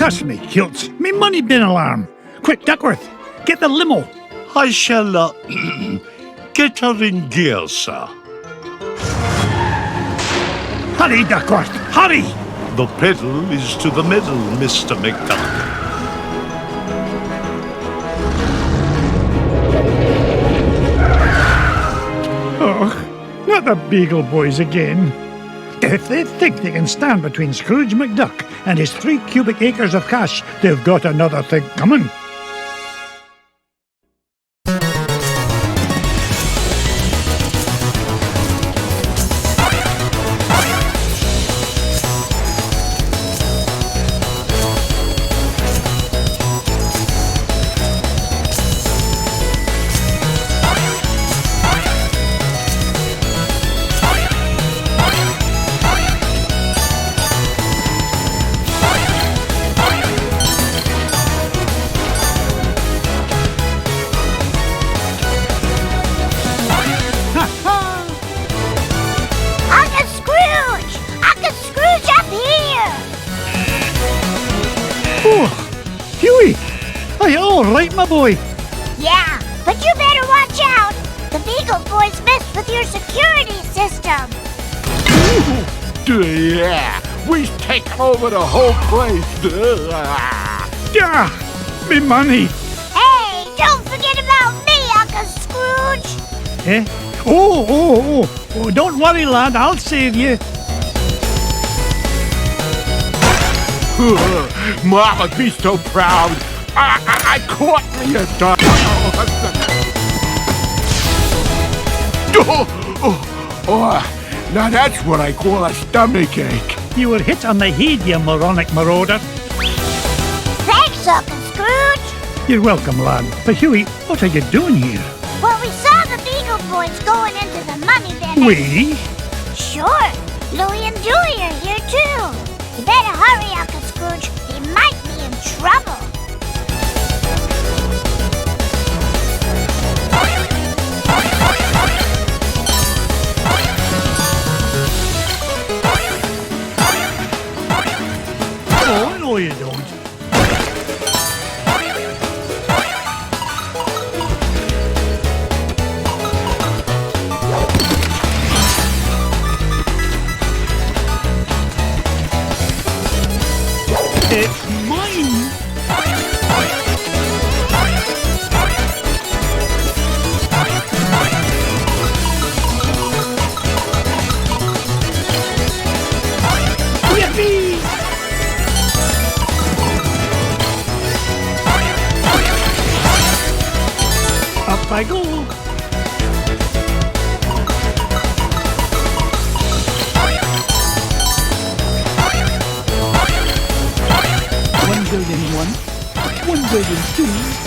Cuss me, kilts. Me money bin alarm. Quick, Duckworth, get the limo. I shall, get her in gear, sir. Hurry, Duckworth, hurry! The pedal is to the metal, Mr. McDuck. Oh, not the Beagle Boys again. If they think they can stand between Scrooge McDuck and his 3 cubic acres of cash, they've got another thing coming. All right, my boy. Yeah, but you better watch out. The Beagle Boys messed with your security system. Yeah, we've taken over the whole place. Yeah, me money. Hey, don't forget about me, Uncle Scrooge. Eh? Oh, don't worry, lad. I'll save you. Mama, be so proud. I caught me a duck. Now that's what I call a stomach ache. You were hit on the head, you moronic marauder. Thanks, Uncle Scrooge. You're welcome, lad. But Huey, what are you doing here? Well, we saw the Beagle Boys going into the money bin. We? Sure. Louie and Dewey are here, too. You better hurry, Uncle Scrooge. They might be in trouble. Oh, no you don't. It's mine. Yippee! Up I go. $1,000,001, $1,000,002.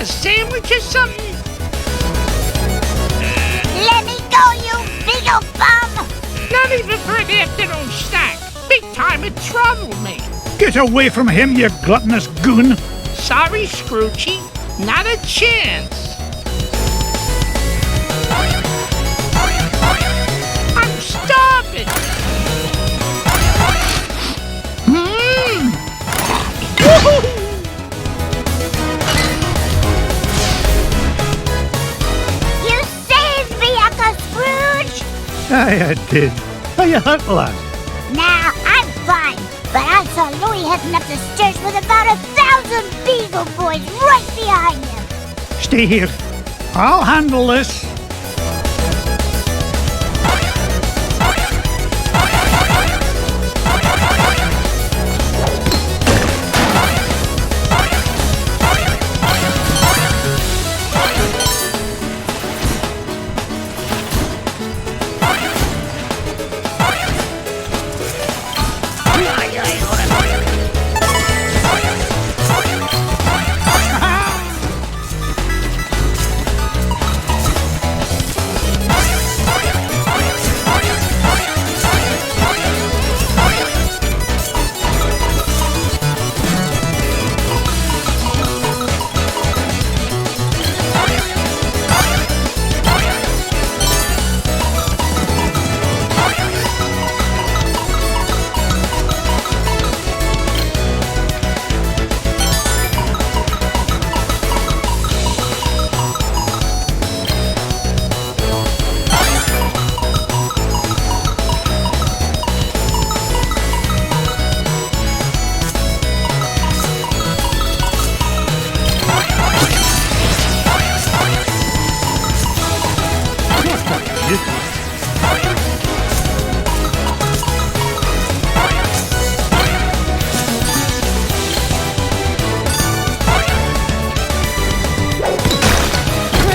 Sandwich or something? Let me go, you Beagle bum! Not even for an afternoon snack. Big time in trouble, man. Get away from him, you gluttonous goon. Sorry, Scroochy. Not a chance. I'm starving. Woohoo! I did. Are you hurt, lad? Nah, I'm fine. But I saw Louie heading up the stairs with about 1,000 Beagle Boys right behind him. Stay here. I'll handle this.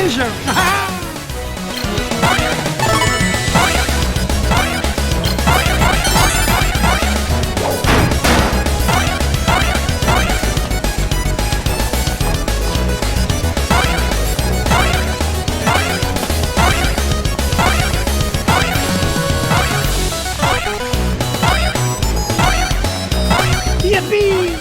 treasure! Yippee!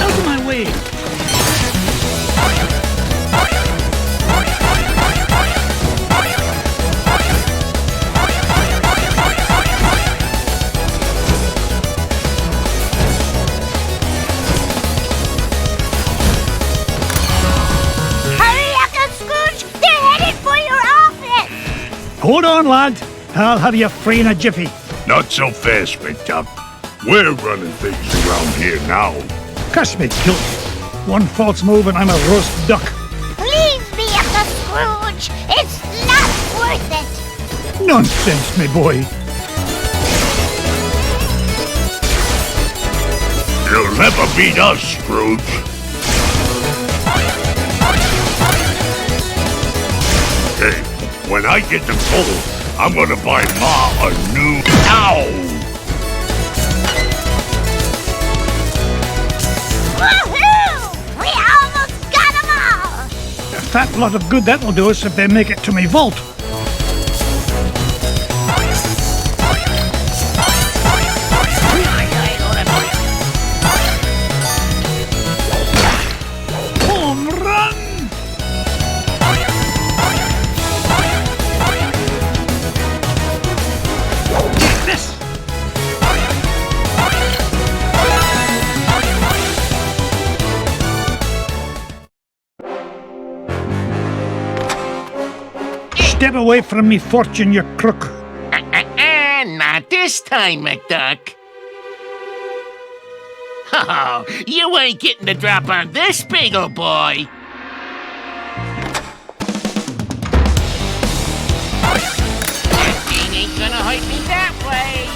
Out of my way! Hurry, Uncle Scrooge! They're headed for your office! Hold on, lad. I'll have you free in a jiffy. Not so fast, McDuck. We're running things around here now. Curse me, kilt. One false move and I'm a roast duck. Leave me, Uncle Scrooge! It's not worth it! Nonsense, me boy. You'll never beat us, Scrooge. Hey, when I get the gold, I'm gonna buy Ma a new cow. Woohoo! We almost got them all! A fat lot of good that'll do us if they make it to me vault. Home run! Get this! Step away from me, fortune, you crook. Not this time, McDuck. Oh, you ain't getting the drop on this big ol' boy. That thing ain't gonna hurt me that way.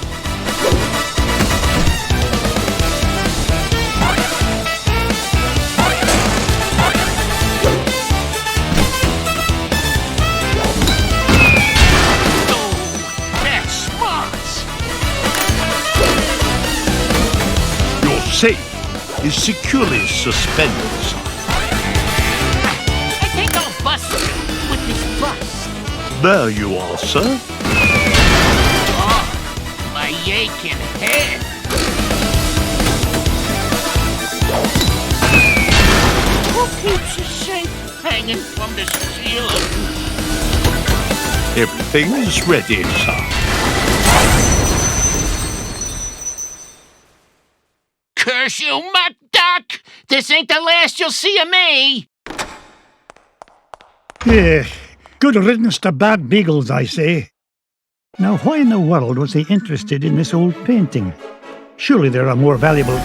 Oh, that's smart. Your safe is securely suspended, son. I think I'll bust you with this bus. There you are, sir. Oh, my aching head. Who keeps a safe hanging from the ceiling? Everything is ready, sir. Curse you, McDuck! This ain't the last you'll see of me! Yeah, good riddance to bad beagles, I say. Now, why in the world was he interested in this old painting? Surely there are more valuable...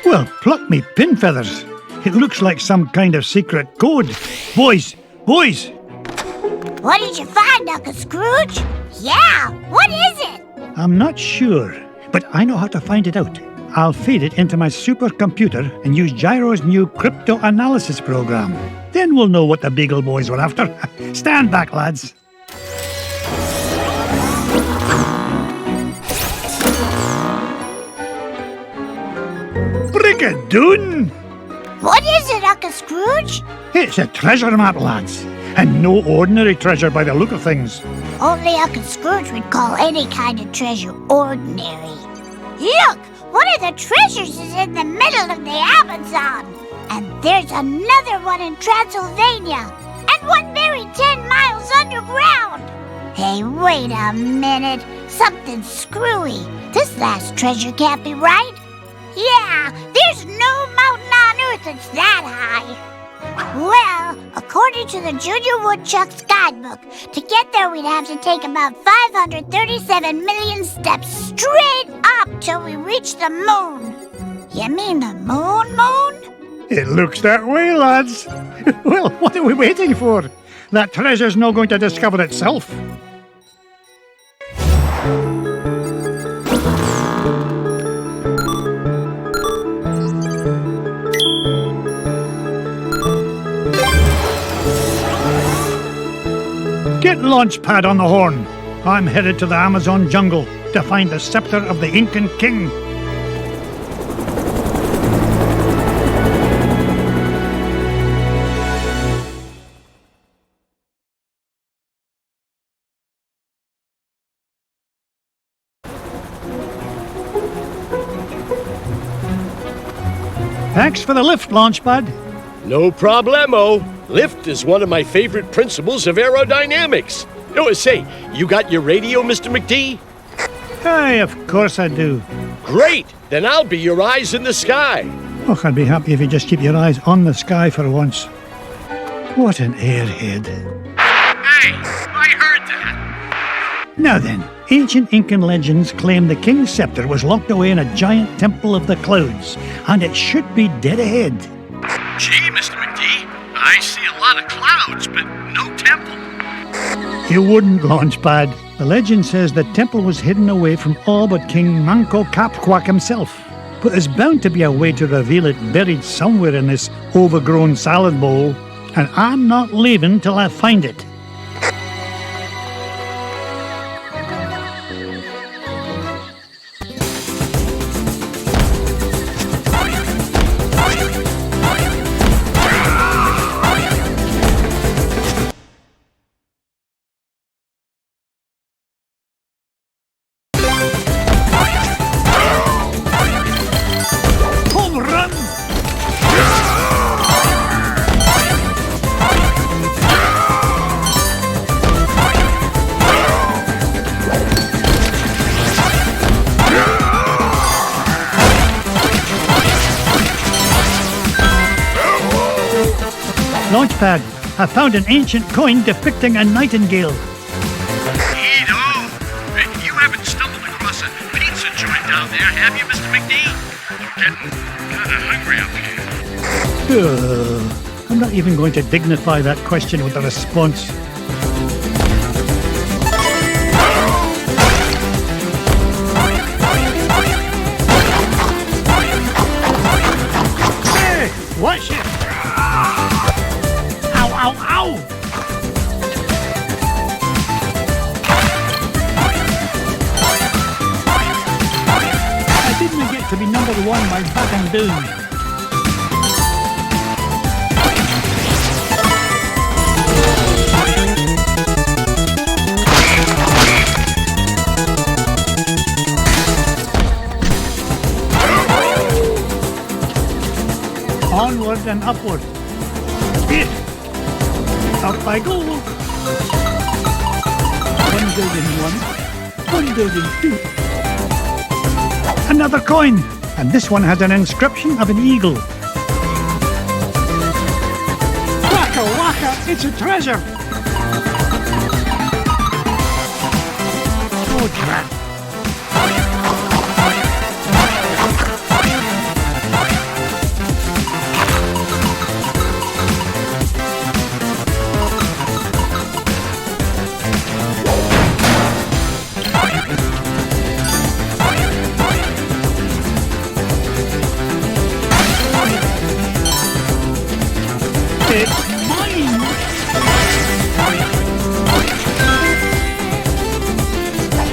Well, pluck me pin feathers. It looks like some kind of secret code. Boys! Boys! What did you find, Uncle Scrooge? Yeah, what is it? I'm not sure, but I know how to find it out. I'll feed it into my supercomputer and use Gyro's new crypto-analysis program. Then we'll know what the Beagle Boys were after. Stand back, lads. Brigadoon! What is it, Uncle Scrooge? It's a treasure map, lads. And no ordinary treasure by the look of things. Only Uncle Scrooge would call any kind of treasure ordinary. Look! One of the treasures is in the middle of the Amazon. And there's another one in Transylvania. And one buried 10 miles underground. Hey, wait a minute. Something's screwy. This last treasure can't be right. Yeah, there's no mountain on Earth that's that high. Well, according to the Junior Woodchuck's guidebook, to get there we'd have to take about 537 million steps straight up till we reach the moon. You mean the moon? It looks that way, lads. Well, what are we waiting for? That treasure's not going to discover itself. Get Launchpad on the horn. I'm headed to the Amazon jungle to find the scepter of the Incan king. Thanks for the lift, Launchpad. No problemo. Lift is one of my favorite principles of aerodynamics. Oh, say, you got your radio, Mr. McD? Aye, of course I do. Great! Then I'll be your eyes in the sky. Oh, I'd be happy if you just keep your eyes on the sky for once. What an airhead. Hey, I heard that. Now then, ancient Incan legends claim the king's scepter was locked away in a giant temple of the clouds, and it should be dead ahead. Gee, Mr. McD, I see a lot of clouds, but no temple. You wouldn't, Launchpad. The legend says the temple was hidden away from all but King Manco Capquack himself. But there's bound to be a way to reveal it buried somewhere in this overgrown salad bowl, and I'm not leaving till I find it. Launchpad, I found an ancient coin depicting a nightingale. Neato. You haven't stumbled across a pizza joint down there, have you, Mr. McD? I'm getting kind of hungry up here. I'm not even going to dignify that question with a response. Hey, watch it! Ow, ow! I didn't get to be number one by backing down. Onward and upward. Up I go. 1 building 1, 1 building 2. Another coin, and this one has an inscription of an eagle. Waka waka, it's a treasure. Oh, crap. It's mine!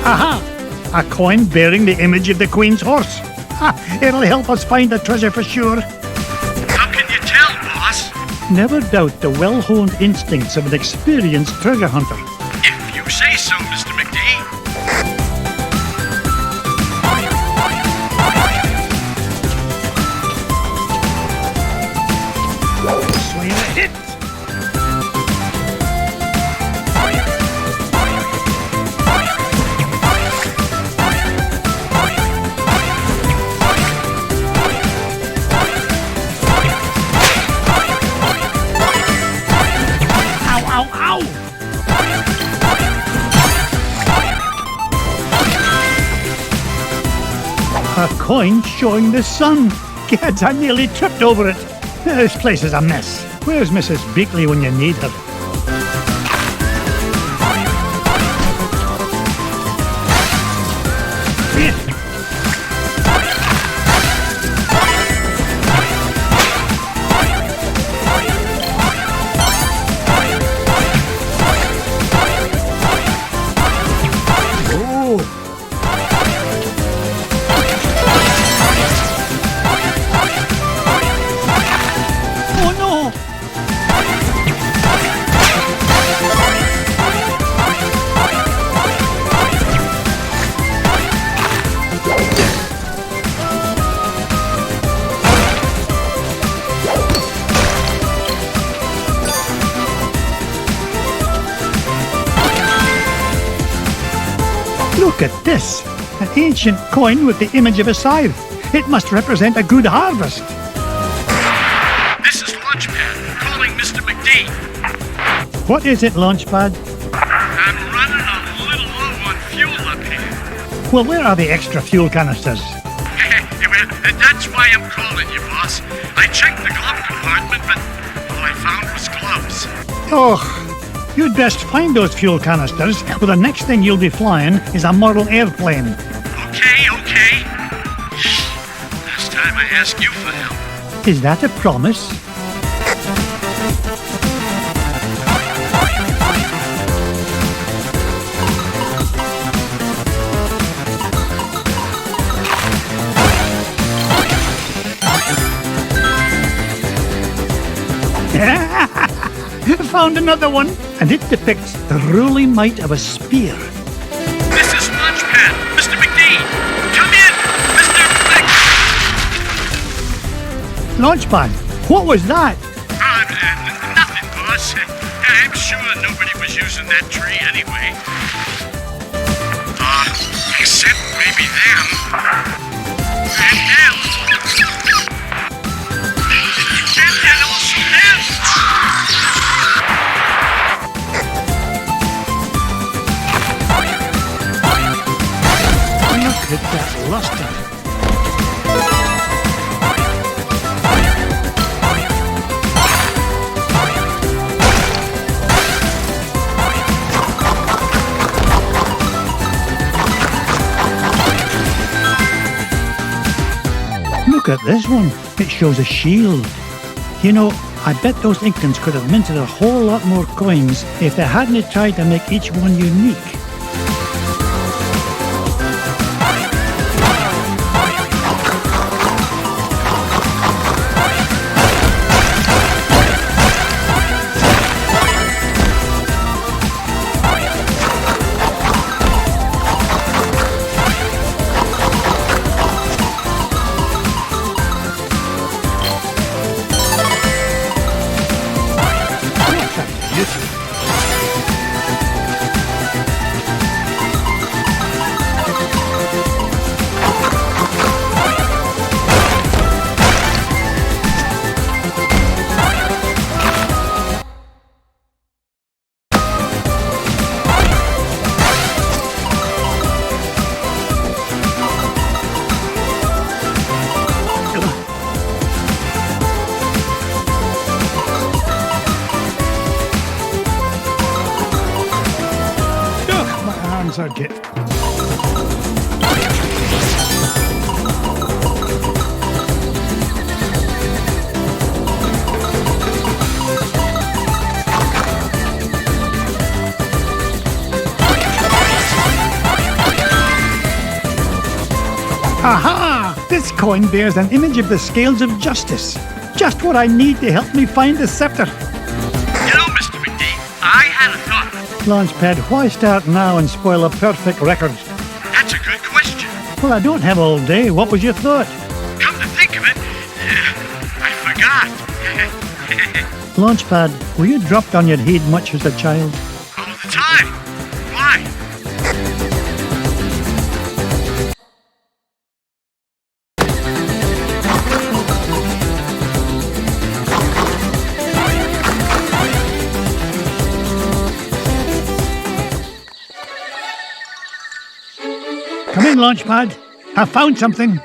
Aha! A coin bearing the image of the Queen's horse. Ha! It'll help us find the treasure for sure. How can you tell, boss? Never doubt the well-honed instincts of an experienced treasure hunter. If you say so, Mr. McD. Swing a hit! A coin showing the sun. Gads, I nearly tripped over it. This place is a mess. Where's Mrs. Beakley when you need her? Look at this! An ancient coin with the image of a scythe. It must represent a good harvest. This is Launchpad, calling Mr. McD. What is it, Launchpad? I'm running a little low on fuel up here. Well, where are the extra fuel canisters? Well, that's why I'm calling you, boss. I checked the glove compartment, but all I found was gloves. Oh, you'd best find those fuel canisters, or the next thing you'll be flying is a model airplane. Okay. Last time I asked you for help. Is that a promise? Found another one, and it depicts the ruling might of a spear. This is Launchpad, Mr. McD. Come in, Mr. Launchpad, what was that? Nothing, boss. I'm sure nobody was using that tree anyway. Except maybe them. And them. And also them. Look at that luster. Look at this one. It shows a shield. You know, I bet those Incans could have minted a whole lot more coins if they hadn't tried to make each one unique. Are get. Aha! This coin bears an image of the scales of justice. Just what I need to help me find the scepter. You know, Mr. McD, I had a thought. Launchpad, why start now and spoil a perfect record? That's a good question. Well, I don't have all day. What was your thought? Come to think of it, I forgot. Launchpad, were you dropped on your head much as a child? All the time. Why? Come in, Launchpad. I found something.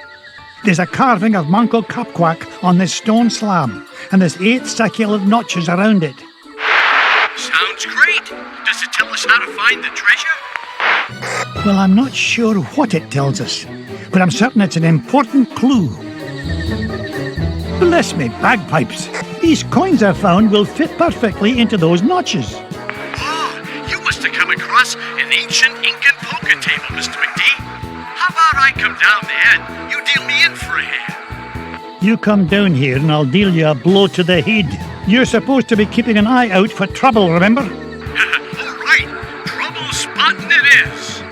There's a carving of Manco Capquack on this stone slab, and there's 8 circular notches around it. Sounds great. Does it tell us how to find the treasure? Well, I'm not sure what it tells us, but I'm certain it's an important clue. Bless me bagpipes. These coins I found will fit perfectly into those notches. Oh, you must have come across an ancient Incan poker table, Mr. McD. How about I come down there and you deal me in for a hand? You come down here and I'll deal you a blow to the head. You're supposed to be keeping an eye out for trouble, remember? All right, trouble spotting it is.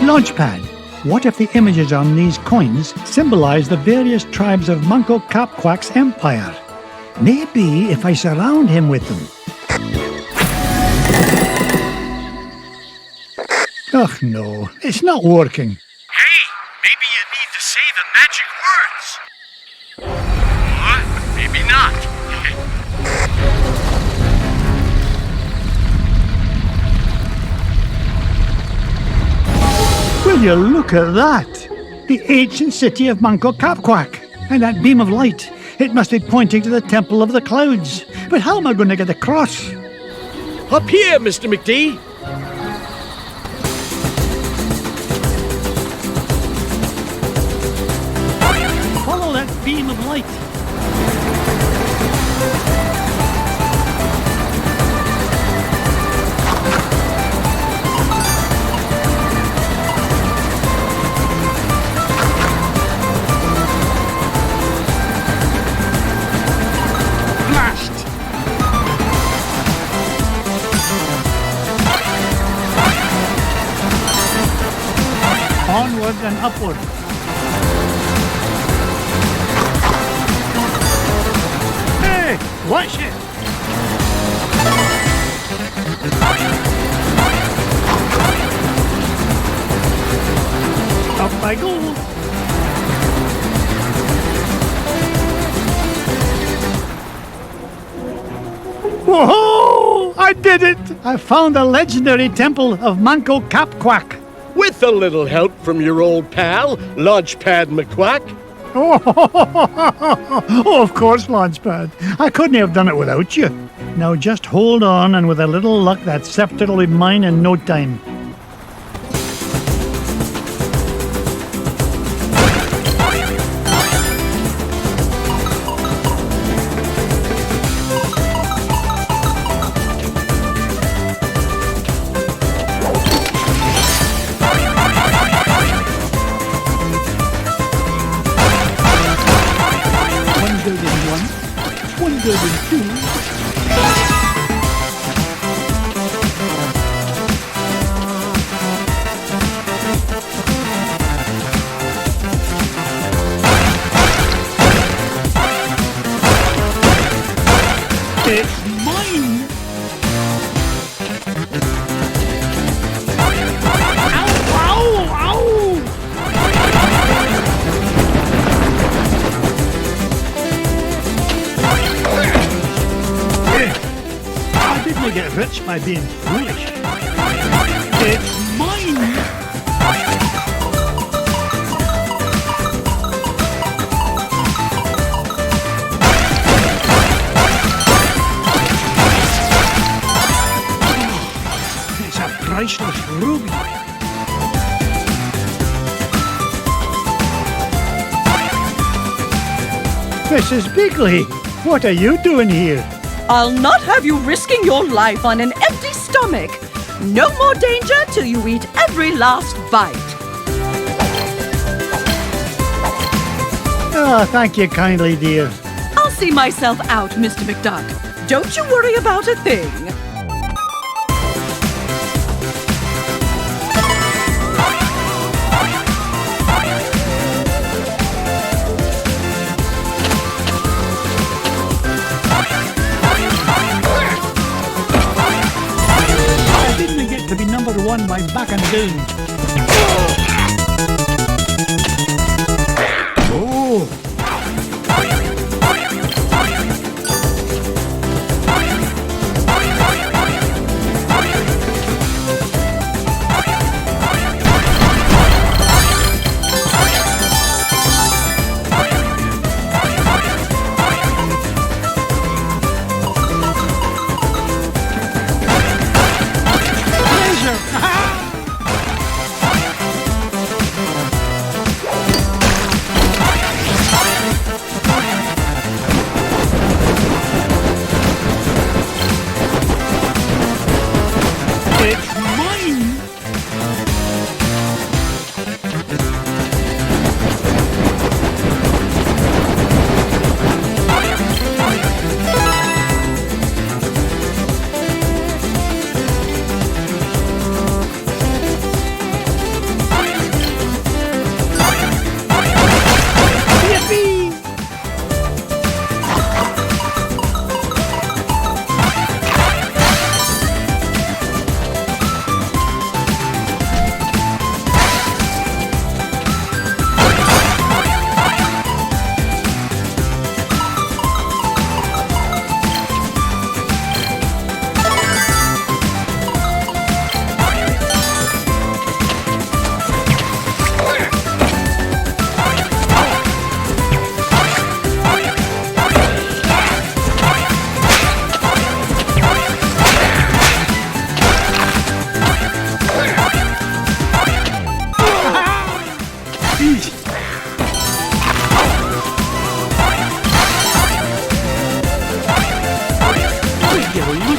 Launchpad. What if the images on these coins symbolize the various tribes of Manco Capquack's empire? Maybe if I surround him with them. Oh no, it's not working. Hey, maybe you need to say the magic words. Or maybe not. Will you look at that? The ancient city of Manco Capquack. And that beam of light. It must be pointing to the Temple of the Clouds. But how am I going to get across? Up here, Mr. McD. Follow that beam of light. Onward and upward. Hey, watch it! Up I go. Whoa! I did it! I found the legendary temple of Manco Capquack. With a little help from your old pal, Launchpad McQuack. Oh, of course, Launchpad. I couldn't have done it without you. Now just hold on, and with a little luck, that scepter will be mine in no time. It's mine! Ow! Ow! Ow! I didn't get rich by being foolish. It's mine! Priceless ruby. Mrs. Bigley, what are you doing here? I'll not have you risking your life on an empty stomach. No more danger till you eat every last bite. Oh, thank you kindly, dear. I'll see myself out, Mr. McDuck. Don't you worry about a thing. To be number one by back and down. Oh!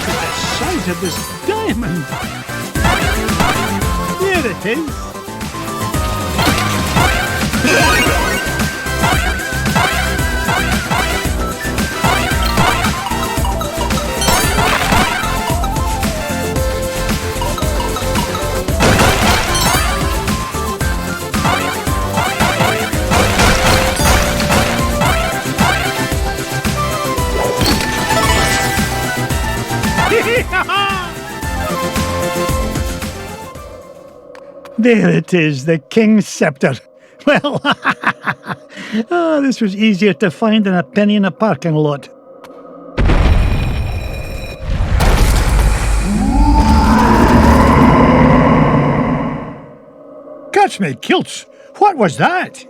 Look at the size of this diamond. There it is. There it is, the King's Scepter. Well, this was easier to find than a penny in a parking lot. Catch me kilts! What was that?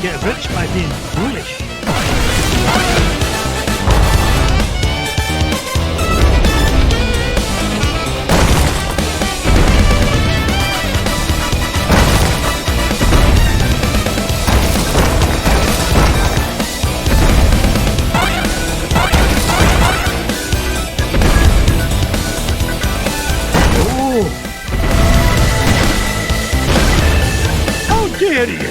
Get rich by being foolish. Oh! How dare you!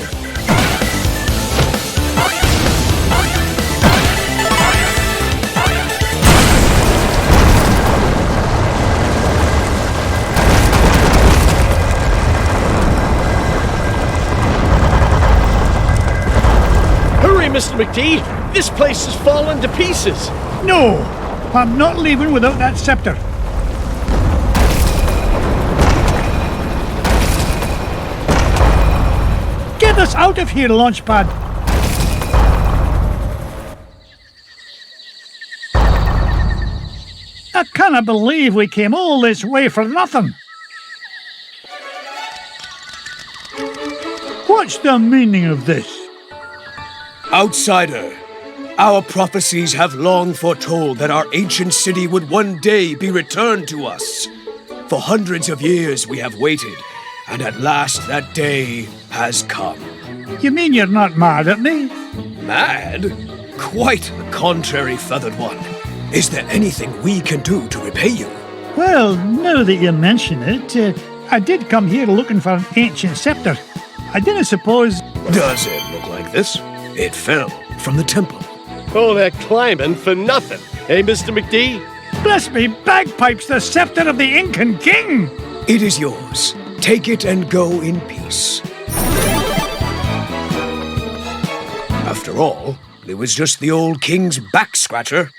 Mr. McD, this place has fallen to pieces. No, I'm not leaving without that scepter. Get us out of here, Launchpad. I cannot believe we came all this way for nothing. What's the meaning of this? Outsider, our prophecies have long foretold that our ancient city would one day be returned to us. For hundreds of years we have waited, and at last that day has come. You mean you're not mad at me? Mad? Quite the contrary, feathered one. Is there anything we can do to repay you? Well, now that you mention it, I did come here looking for an ancient scepter. I didn't suppose... Does it look like this? It fell from the temple. All that climbing for nothing, eh, Mr. McD? Bless me bagpipes, the scepter of the Incan king! It is yours. Take it and go in peace. After all, it was just the old king's back scratcher.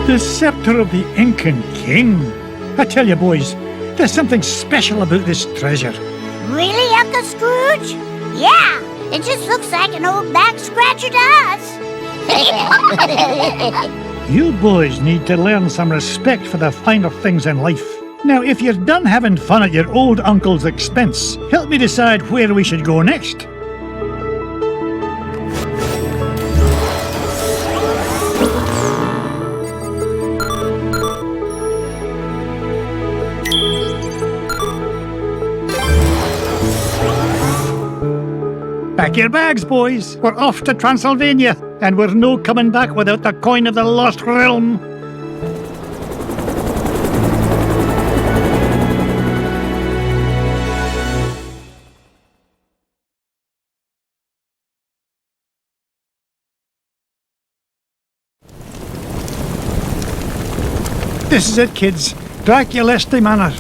The scepter of the Incan king. I tell you, boys, There's something special about this treasure. Really, Uncle Scrooge? Yeah, it just looks like an old back scratcher to us. You boys need to learn some respect for the finer things in life. Now, if you're done having fun at your old uncle's expense, help me decide where we should go next. Pack your bags, boys. We're off to Transylvania, and we're no coming back without the coin of the lost realm. This is it, kids. Draculesti Manor,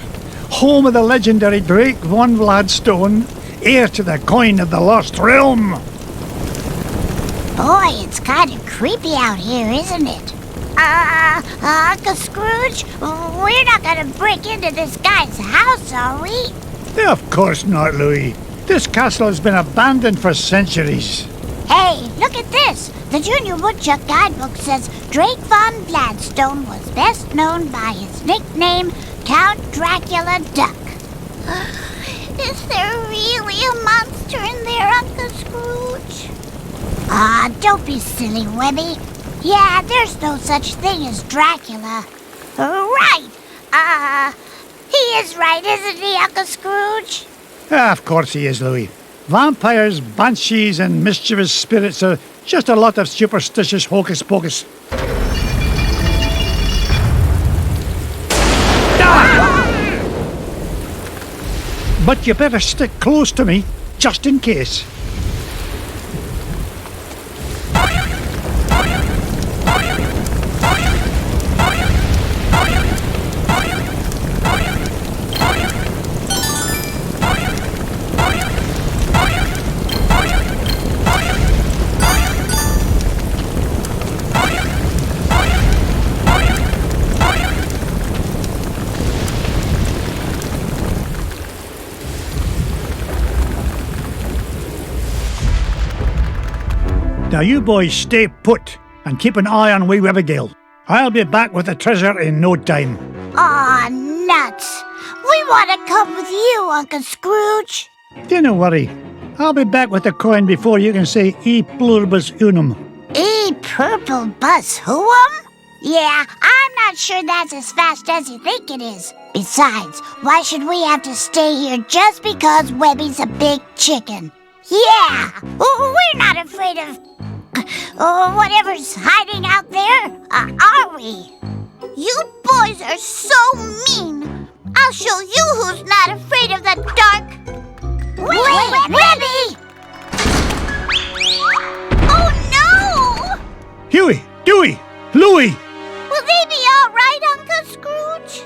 home of the legendary Drake von Vladstone, heir to the coin of the lost realm. Boy, it's kind of creepy out here, isn't it? Uncle Scrooge, we're not gonna break into this guy's house, are we? Of course not, Louis. This castle has been abandoned for centuries. Hey, look at this. The Junior Woodchuck guidebook says Drake von Vladstone was best known by his nickname, Count Dracula Duck. Is there really a monster in there, Uncle Scrooge? Don't be silly, Webby. Yeah, there's no such thing as Dracula. Right. He is right, isn't he, Uncle Scrooge? Of course he is, Louis. Vampires, banshees, and mischievous spirits are just a lot of superstitious hocus pocus. But you better stick close to me, just in case. Now you boys stay put and keep an eye on wee Abigail. I'll be back with the treasure in no time. Aw, nuts. We want to come with you, Uncle Scrooge. Don't worry. I'll be back with the coin before you can say E pluribus unum. E purple bus who'um? Yeah, I'm not sure that's as fast as you think it is. Besides, why should we have to stay here just because Webby's a big chicken? Yeah, we're not afraid of whatever's hiding out there, are we? You boys are so mean. I'll show you who's not afraid of the dark. Wait, Webby! Oh no! Huey, Dewey, Louie! Will they be all right, Uncle Scrooge?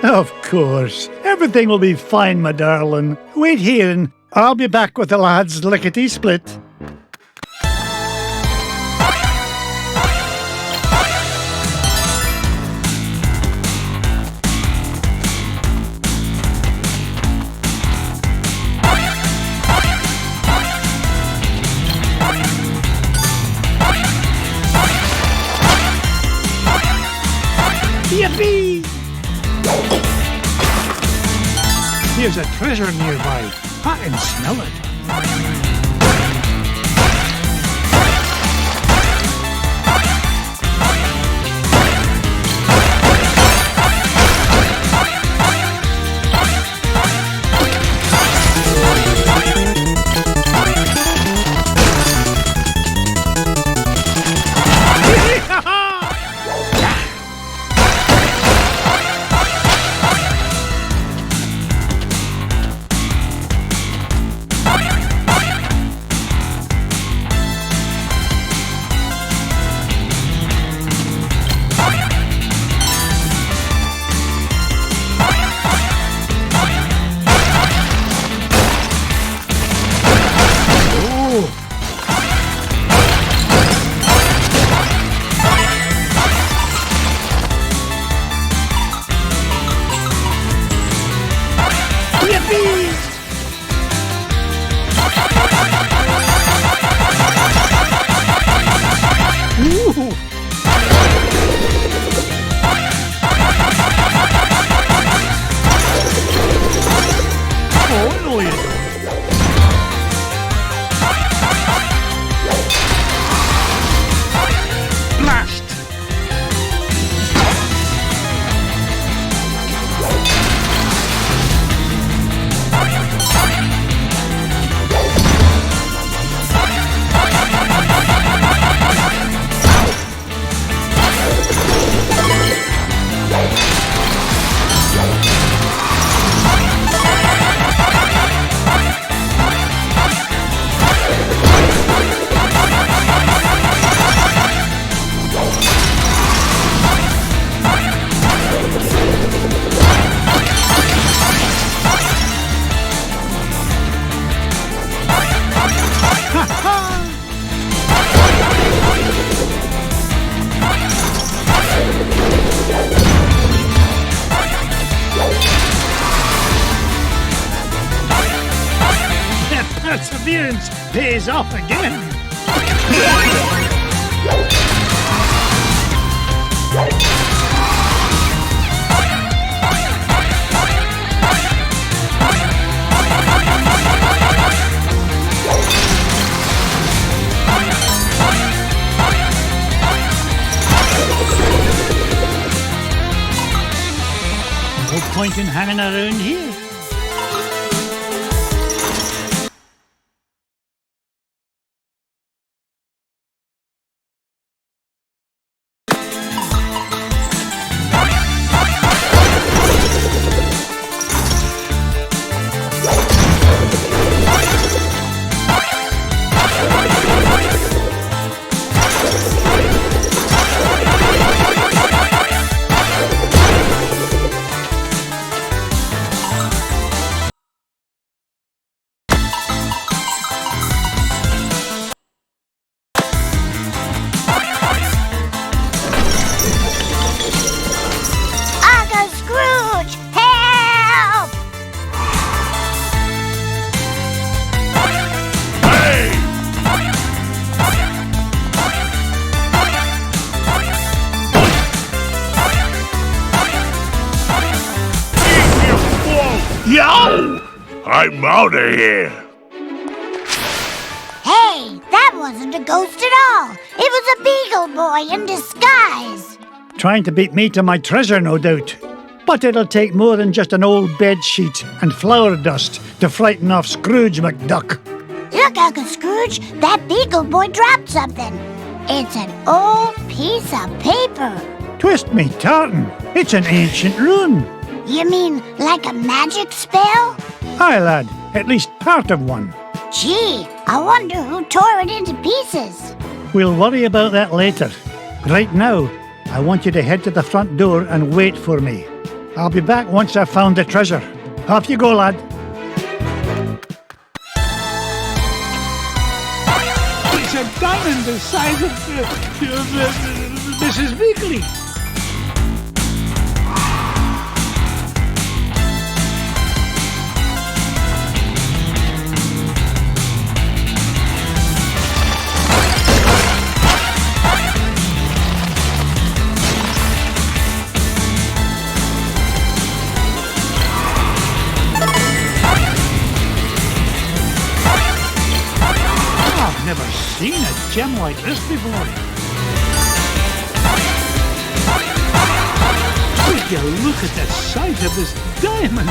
Of course. Everything will be fine, my darling. Wait here and I'll be back with the lads lickety-split. Yippee! There's a treasure nearby. I can smell it. perseverance pays off again. No point in hanging around here. Yo! I'm out of here. Hey, that wasn't a ghost at all. It was a beagle boy in disguise. Trying to beat me to my treasure, no doubt. But it'll take more than just an old bed sheet and flour dust to frighten off Scrooge McDuck. Look, Uncle Scrooge, that beagle boy dropped something. It's an old piece of paper. Twist me tartan. It's an ancient rune. You mean like a magic spell? Aye, lad. At least part of one. Gee, I wonder who tore it into pieces. We'll worry about that later. Right now, I want you to head to the front door and wait for me. I'll be back once I've found the treasure. Off you go, lad. It's a diamond the size of Mrs. Weekly. Never seen a gem like this before. Would you look at the size of this diamond?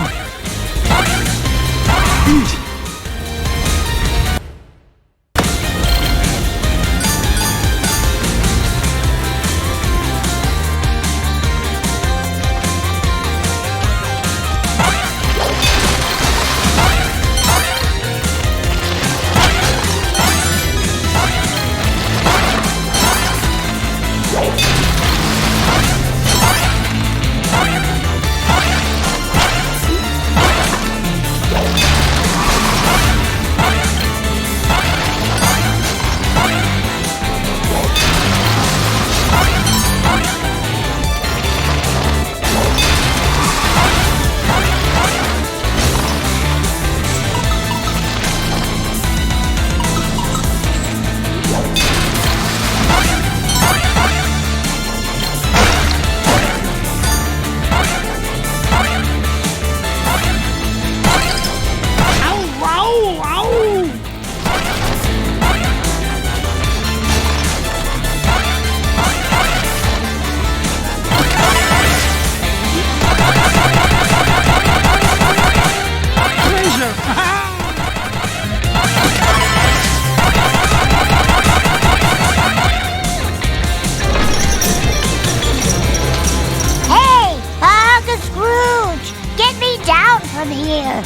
from here.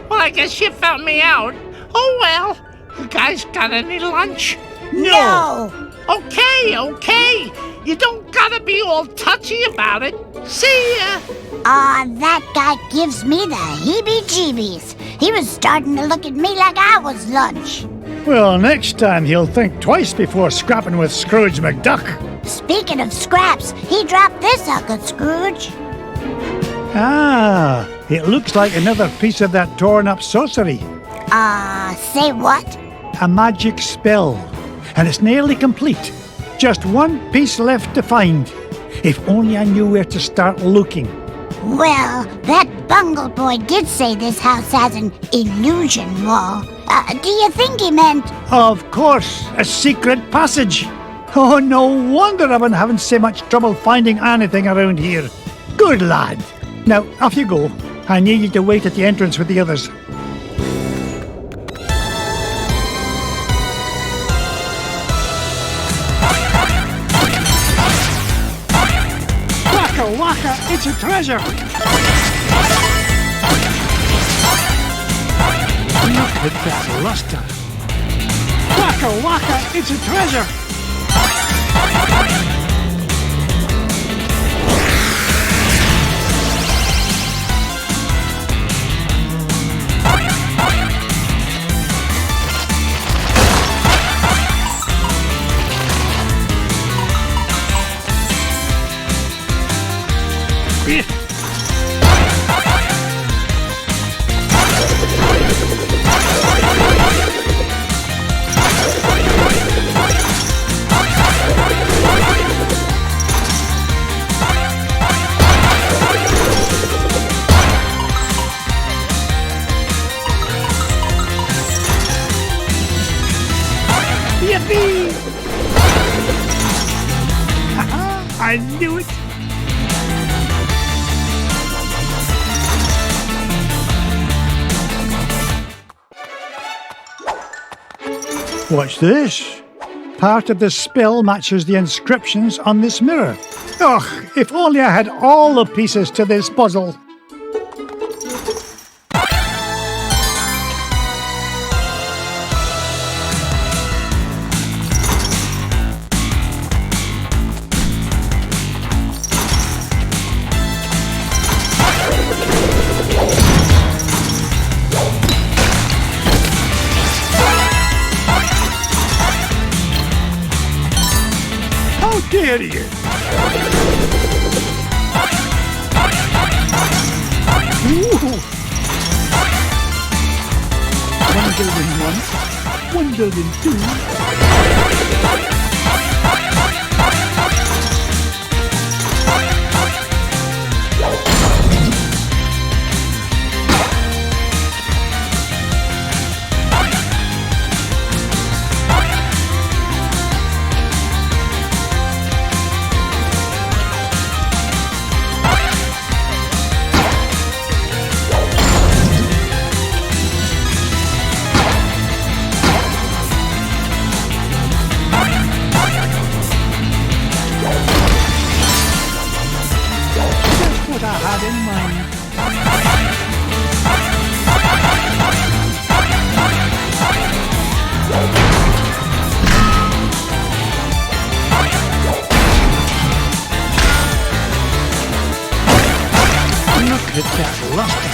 Well, I guess you found me out. Oh, well. You guys got any lunch? No. Okay. You don't gotta be all touchy about it. See ya. Aw, that guy gives me the heebie-jeebies. He was starting to look at me like I was lunch. Well, next time he'll think twice before scrapping with Scrooge McDuck. Speaking of scraps, he dropped this, Uncle Scrooge. Ah, it looks like another piece of that torn-up sorcery. Say what? A magic spell, and it's nearly complete. Just one piece left to find. If only I knew where to start looking. Well, that bungle boy did say this house has an illusion wall. Do you think he meant... Of course, a secret passage. Oh, no wonder I've been having so much trouble finding anything around here. Good lad. Now, off you go. I need you to wait at the entrance with the others. Waka waka, it's a treasure! Look at that luster! Waka waka, it's a treasure! Yippee! I knew it! What's this? Part of the spell matches the inscriptions on this mirror. Ugh, if only I had all the pieces to this puzzle. Dare you? Ooh. 1 building 1, 1 building 2. Look at that luster.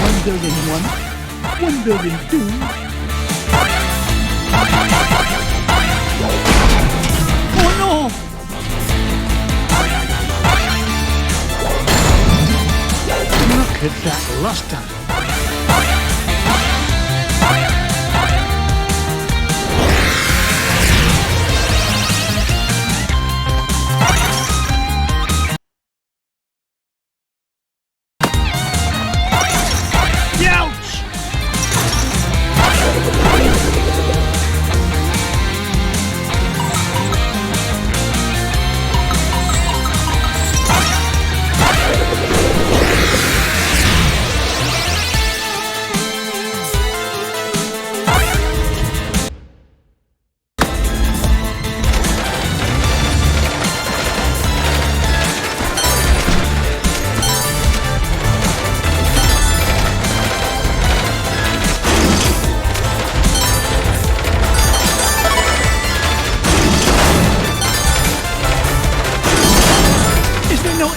1 building 1, 1 building 2. Oh no! Look at that luster.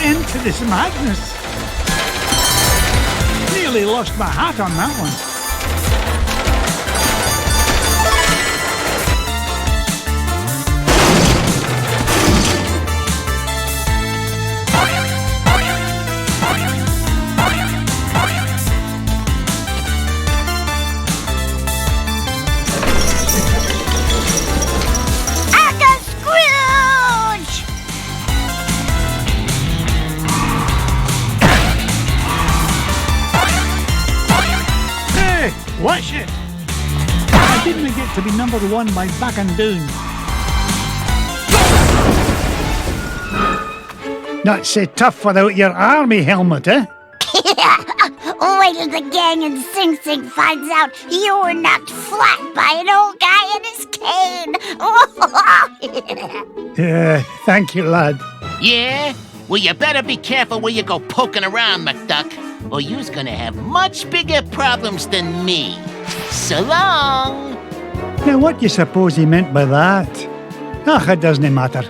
end to this madness. Nearly lost my hat on that one. Watch it! I didn't get to be number one by backing down. Not so tough without your army helmet, eh? Wait till the gang in Sing Sing finds out you were knocked flat by an old guy in his cane. Thank you, lad. Yeah? Well, you better be careful where you go poking around, McDuck, or you's gonna have much bigger problems than me. So long! Now, what do you suppose he meant by that? Ach, it doesn't matter.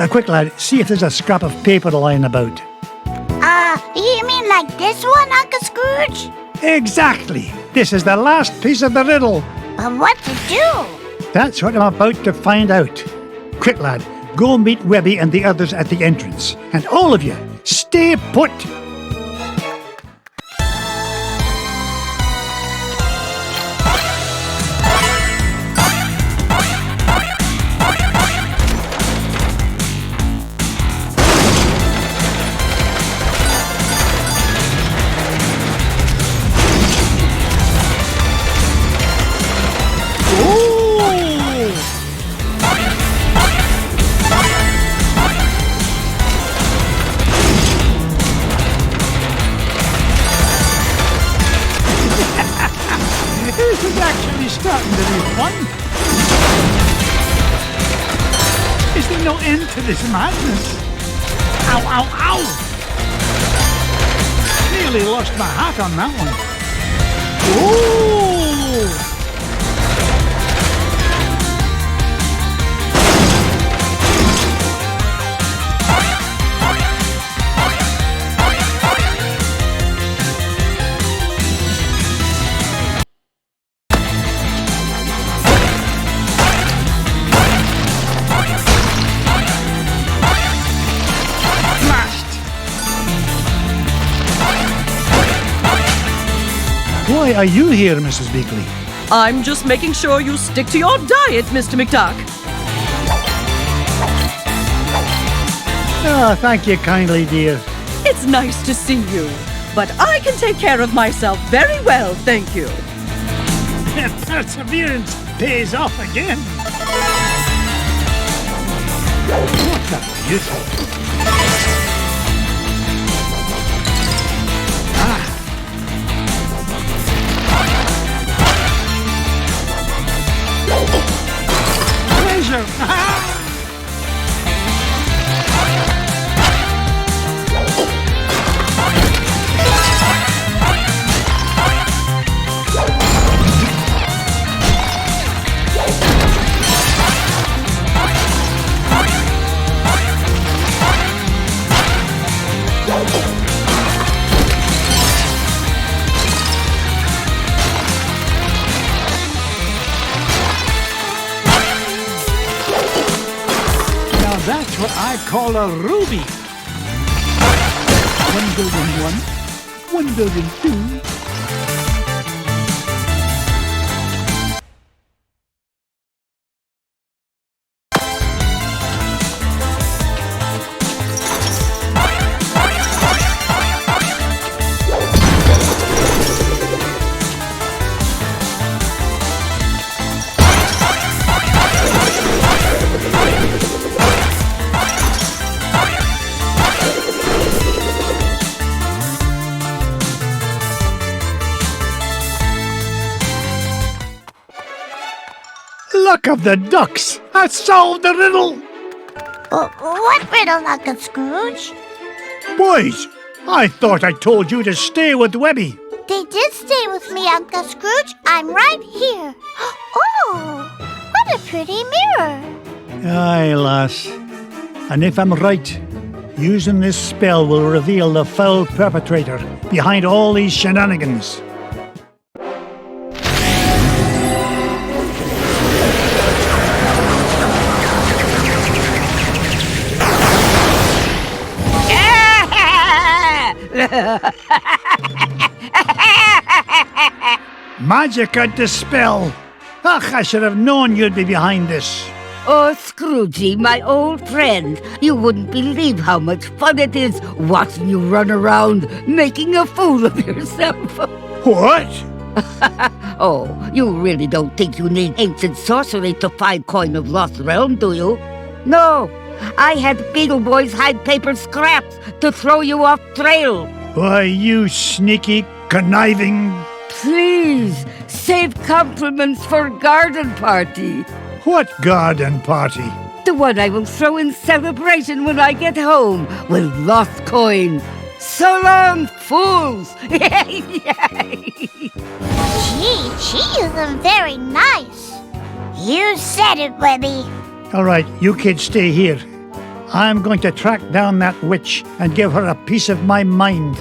Quick, lad, see if there's a scrap of paper lying about. You mean like this one, Uncle Scrooge? Exactly. This is the last piece of the riddle. But what to do? That's what I'm about to find out. Quick, lad, go meet Webby and the others at the entrance. And all of you, stay put. This is actually starting to be fun. Is there no end to this madness? Ow, ow, ow! Nearly lost my hat on that one. Ooh! Why are you here, Mrs. Beakley? I'm just making sure you stick to your diet, Mr. McDuck. Oh, thank you kindly, dear. It's nice to see you, but I can take care of myself very well, thank you. Perseverance pays off again. What a beautiful... That's what I call a ruby. 1,001, 1,002. Luck of the ducks! I solved the riddle! What riddle, Uncle Scrooge? Boys, I thought I told you to stay with Webby. They did stay with me, Uncle Scrooge. I'm right here. Oh, what a pretty mirror. Aye, lass. And if I'm right, Using this spell will reveal the foul perpetrator behind all these shenanigans. Magica dispel! Ach, I should have known you'd be behind this. Oh, Scroogey, my old friend, you wouldn't believe how much fun it is watching you run around making a fool of yourself. What? Oh, you really don't think you need ancient sorcery to find Coin of Lost Realm, do you? No, I had Beetle Boys hide paper scraps to throw you off trail. Why, you sneaky, conniving... Please, save compliments for garden party. What garden party? The one I will throw in celebration when I get home with lost coin. So long, fools! Gee, she isn't very nice. You said it, Webby. All right, you kids stay here. I'm going to track down that witch and give her a piece of my mind.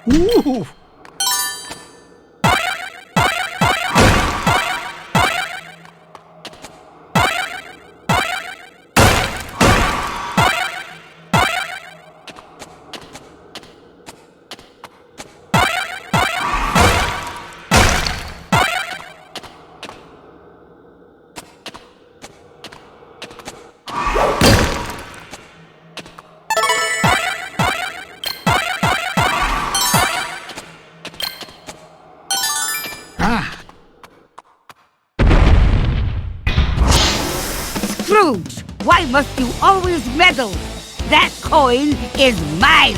Ooh. Scrooge, why must you always meddle? That coin is mine!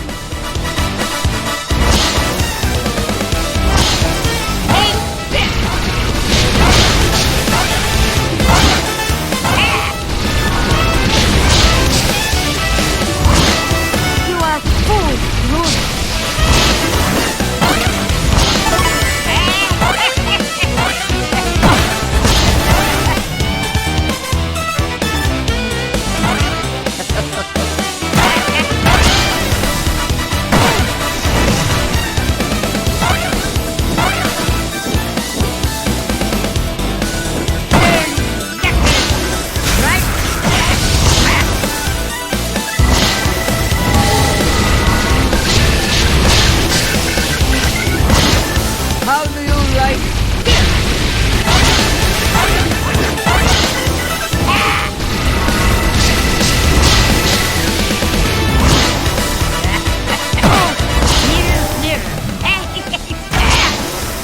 You are fool, Scrooge! How do you like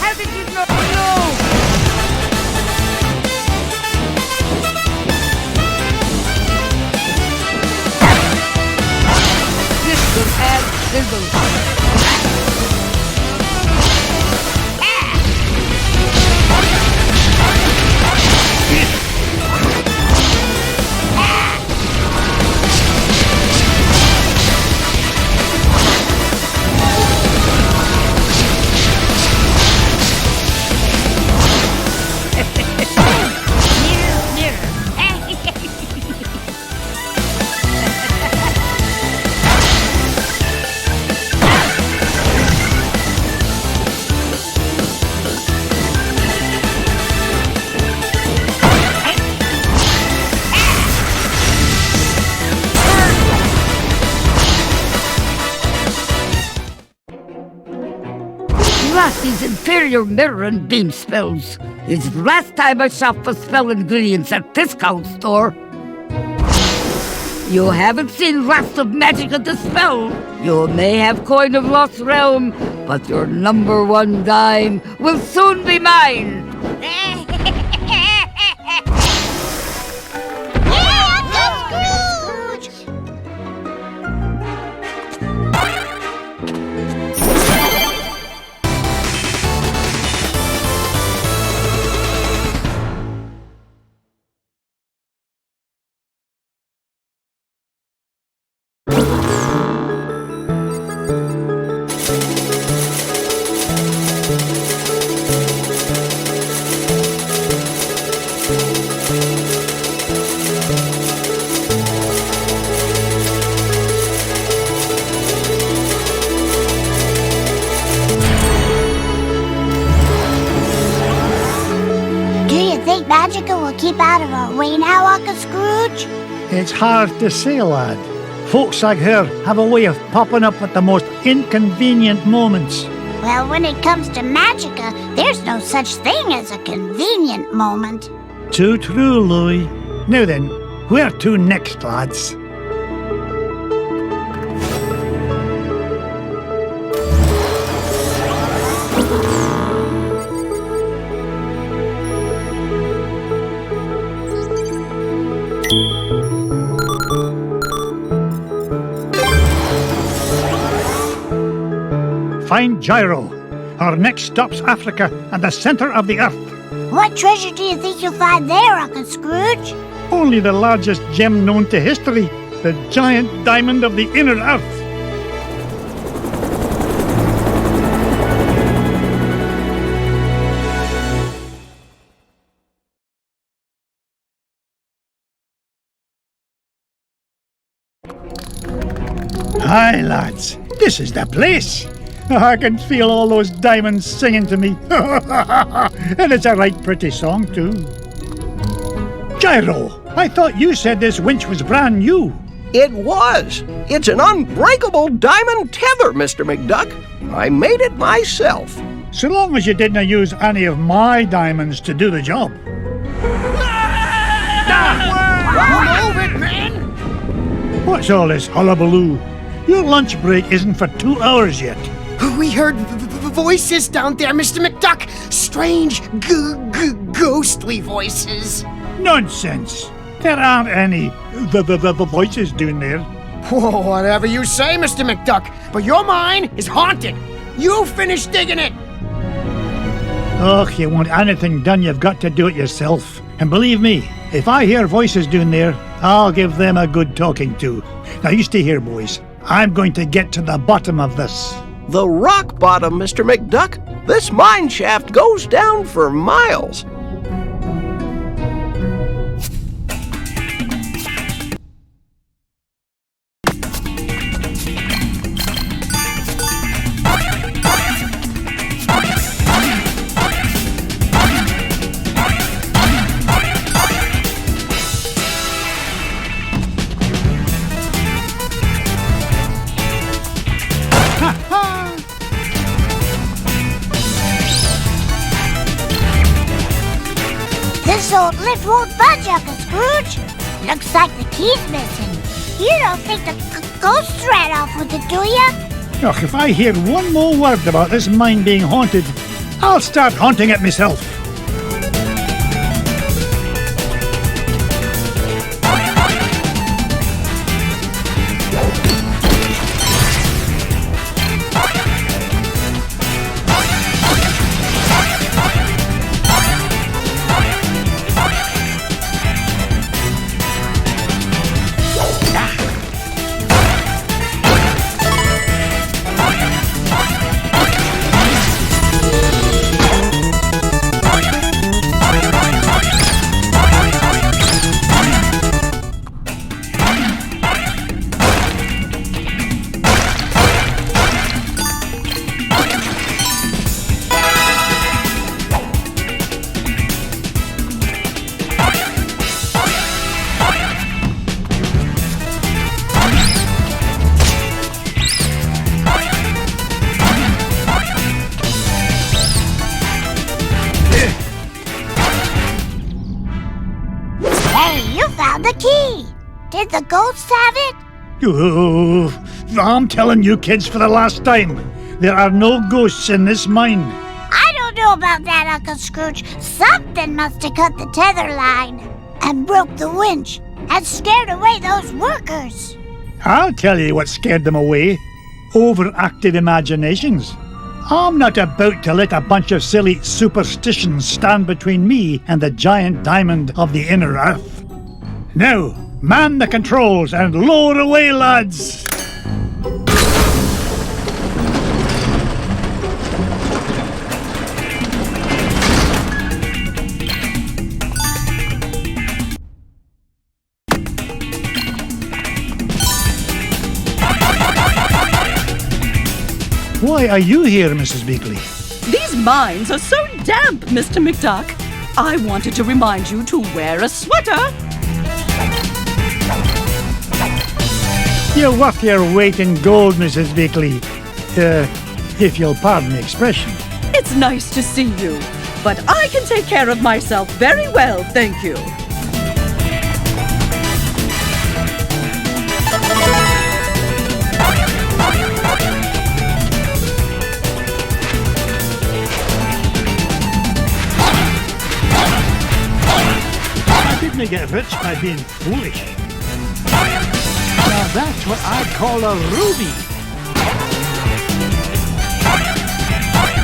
How did you not know? This will add sizzle. These inferior mirror and beam spells. It's the last time I shop for spell ingredients at discount store. You haven't seen lots of Magica dispel. You may have Coin of Lost Realm, but your #1 dime will soon be mine. keep out of our way now, Uncle Scrooge? It's hard to say, lad. Folks like her have a way of popping up at the most inconvenient moments. Well, when it comes to Magica, there's no such thing as a convenient moment. Too true, Louis. Now then, where to next, lads? Find Gyro. Our next stop's Africa and the center of the earth. What treasure do you think you'll find there, Uncle Scrooge? Only the largest gem known to history, the giant diamond of the inner earth. Hi, lads. This is the place. I can feel all those diamonds singing to me. And it's a right pretty song, too. Gyro, I thought you said this winch was brand new. It was. It's an unbreakable diamond tether, Mr. McDuck. I made it myself. So long as you didn't use any of my diamonds to do the job. Roll over it, man! What's all this hullabaloo? Your lunch break isn't for 2 hours yet. We heard voices down there, Mr. McDuck. Strange, ghostly voices. Nonsense. There aren't any voices down there. Whoa, whatever you say, Mr. McDuck. But your mine is haunted. You finish digging it. Oh, you want anything done, you've got to do it yourself. And believe me, if I hear voices down there, I'll give them a good talking to. Now you stay here, boys. I'm going to get to the bottom of this. The rock bottom, Mr. McDuck. This mine shaft goes down for miles. This old lift won't budge, Uncle Scrooge. Looks like the key's missing. You don't think the ghost ran off with it, do you? Ugh, if I hear one more word about this mine being haunted, I'll start haunting it myself. found the key. Did the ghosts have it? Oh, I'm telling you kids for the last time, there are no ghosts in this mine. I don't know about that, Uncle Scrooge. Something must have cut the tether line and broke the winch and scared away those workers. I'll tell you what scared them away. Overactive imaginations. I'm not about to let a bunch of silly superstitions stand between me and the giant diamond of the inner earth. Now, man the controls and lower away, lads! Why are you here, Mrs. Beakley? These mines are so damp, Mr. McDuck. I wanted to remind you to wear a sweater. You're worth your weight in gold, Mrs. Bickley. If you'll pardon the expression. It's nice to see you, but I can take care of myself very well, thank you. I didn't get rich by being foolish. Now that's what I'd call a ruby.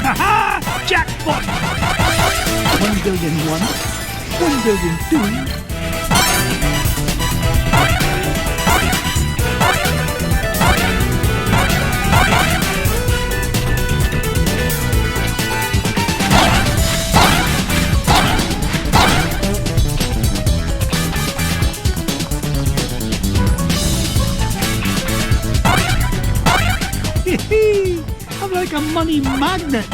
Ha-ha! Jackpot! 1 billion 1 billion 2. I'm like a money magnet.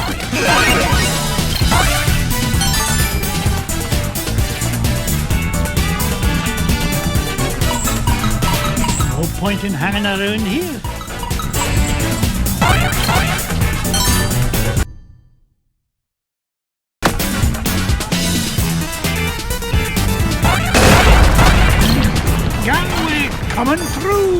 No point in hanging around here. Gangway coming through.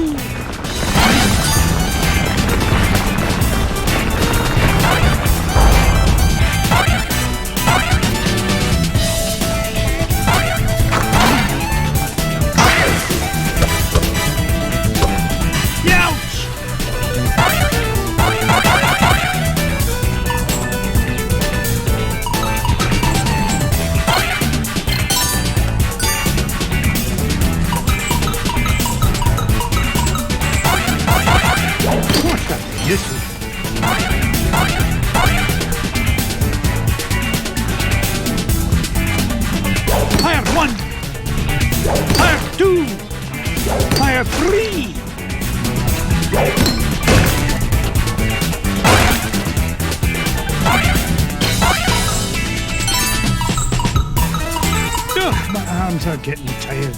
Fire 1! Fire 2! Fire 3! Ugh, my arms are getting tired.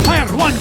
Fire 1!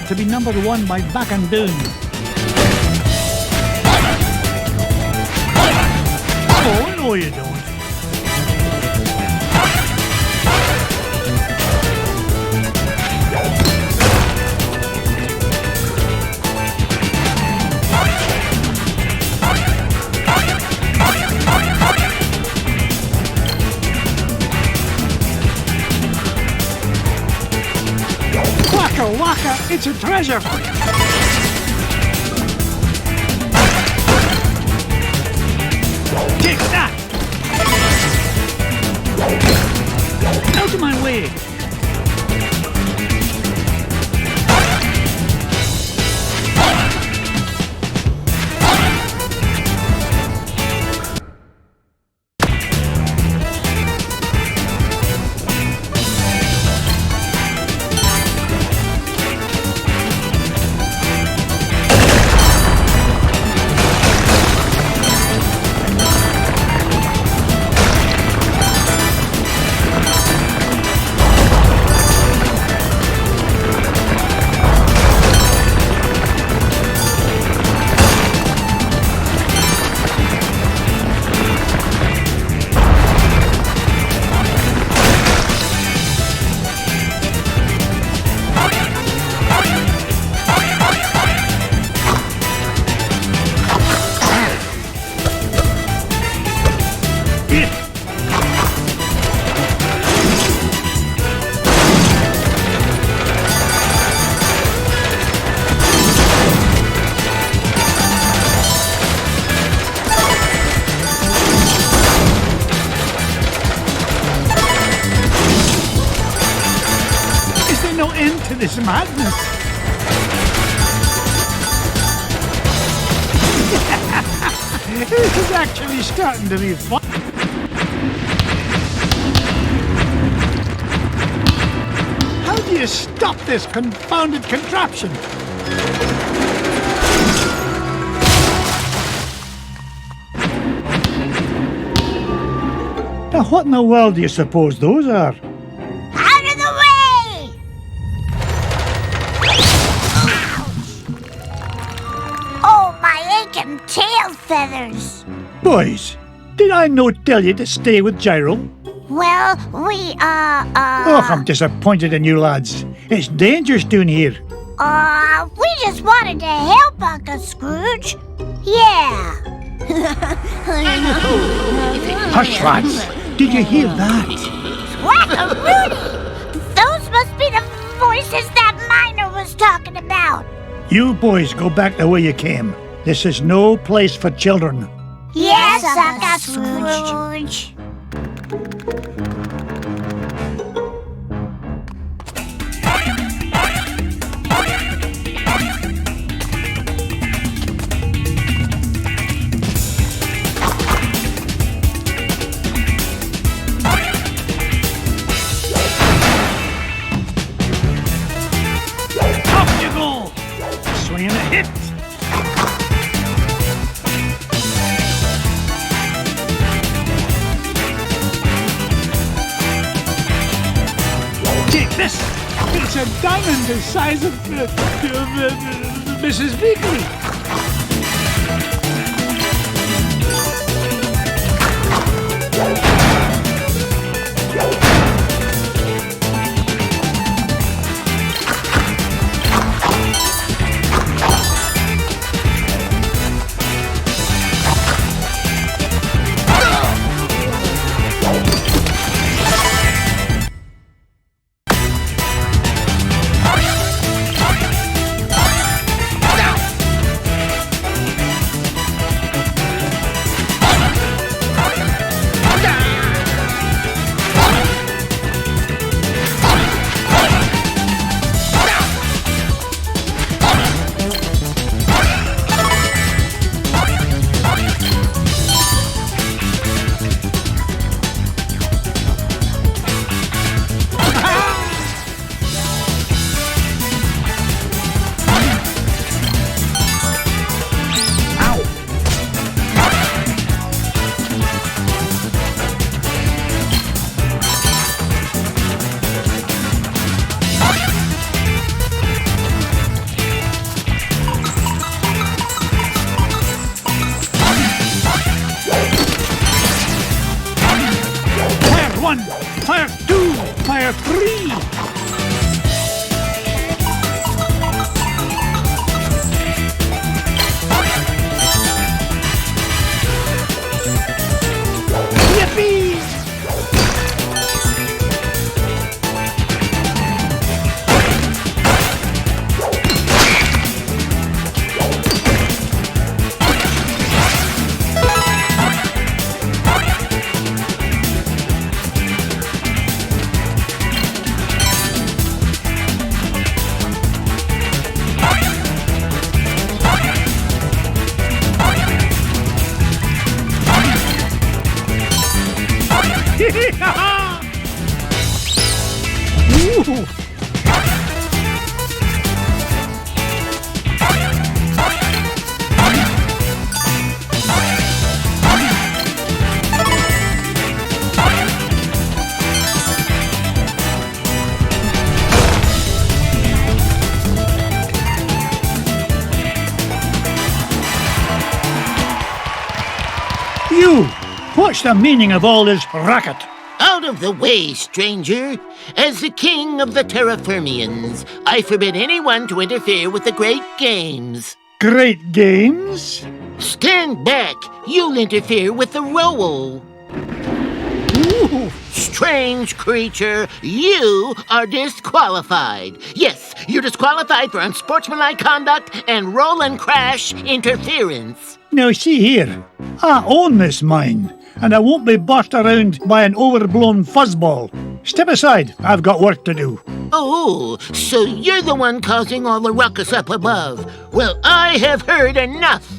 To be number 1 by backing down. Oh, no you don't. Waka waka, it's a treasure! Take that! Out of my way! no end to this madness. This is actually starting to be fun. How do you stop this confounded contraption? Now, what in the world do you suppose those are? Out of the way! Oh, my aching tail feathers. Boys, did I not tell you to stay with Gyro? Well, we, Oh, I'm disappointed in you lads. It's dangerous down here. we just wanted to help Uncle Scrooge. Yeah. Hush, lads. Did you hear that? Whack-a-Rooney! Those must be the voices that Miner was talking about. You boys go back the way you came. This is no place for children. Yes, Uncle Scrooge. Up you go! Swinging a hit! Take this! It's a diamond the size of Mrs. Beakley! Fire 2! Fire 3! Yippee! Ooh. You! What's the meaning of all this racket? Out of the way, stranger. As the king of the Terraformians, I forbid anyone to interfere with the great games. Great games? Stand back. You'll interfere with the role. Ooh. Strange creature, you are disqualified. Yes, you're disqualified for unsportsmanlike conduct and roll and crash interference. Now see here, I own this mine, and I won't be bossed around by an overblown fuzzball. Step aside. I've got work to do. Oh, so you're the one causing all the ruckus up above. Well, I have heard enough.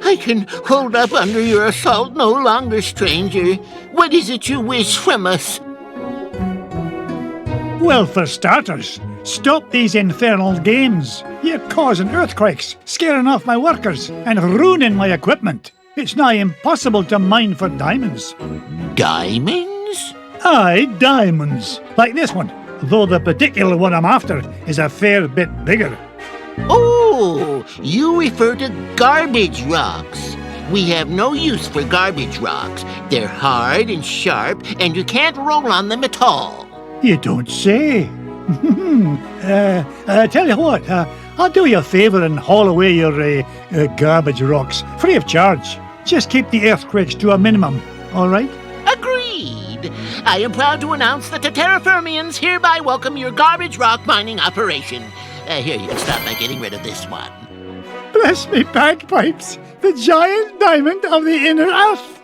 I can hold up under your assault no longer, stranger. What is it you wish from us? Well, for starters, stop these infernal games. You're causing earthquakes, scaring off my workers, and ruining my equipment. It's nigh impossible to mine for diamonds. Diamonds? Aye, diamonds. Like this one, though the particular one I'm after is a fair bit bigger. Oh, you refer to garbage rocks. We have no use for garbage rocks. They're hard and sharp, and you can't roll on them at all. You don't say. Tell you what, I'll do you a favour and haul away your garbage rocks, free of charge. Just keep the earthquakes to a minimum, all right? Agreed. I am proud to announce that the Terraformians hereby welcome your garbage rock mining operation. Here, you can start by getting rid of this one. Bless me bagpipes, the giant diamond of the inner earth.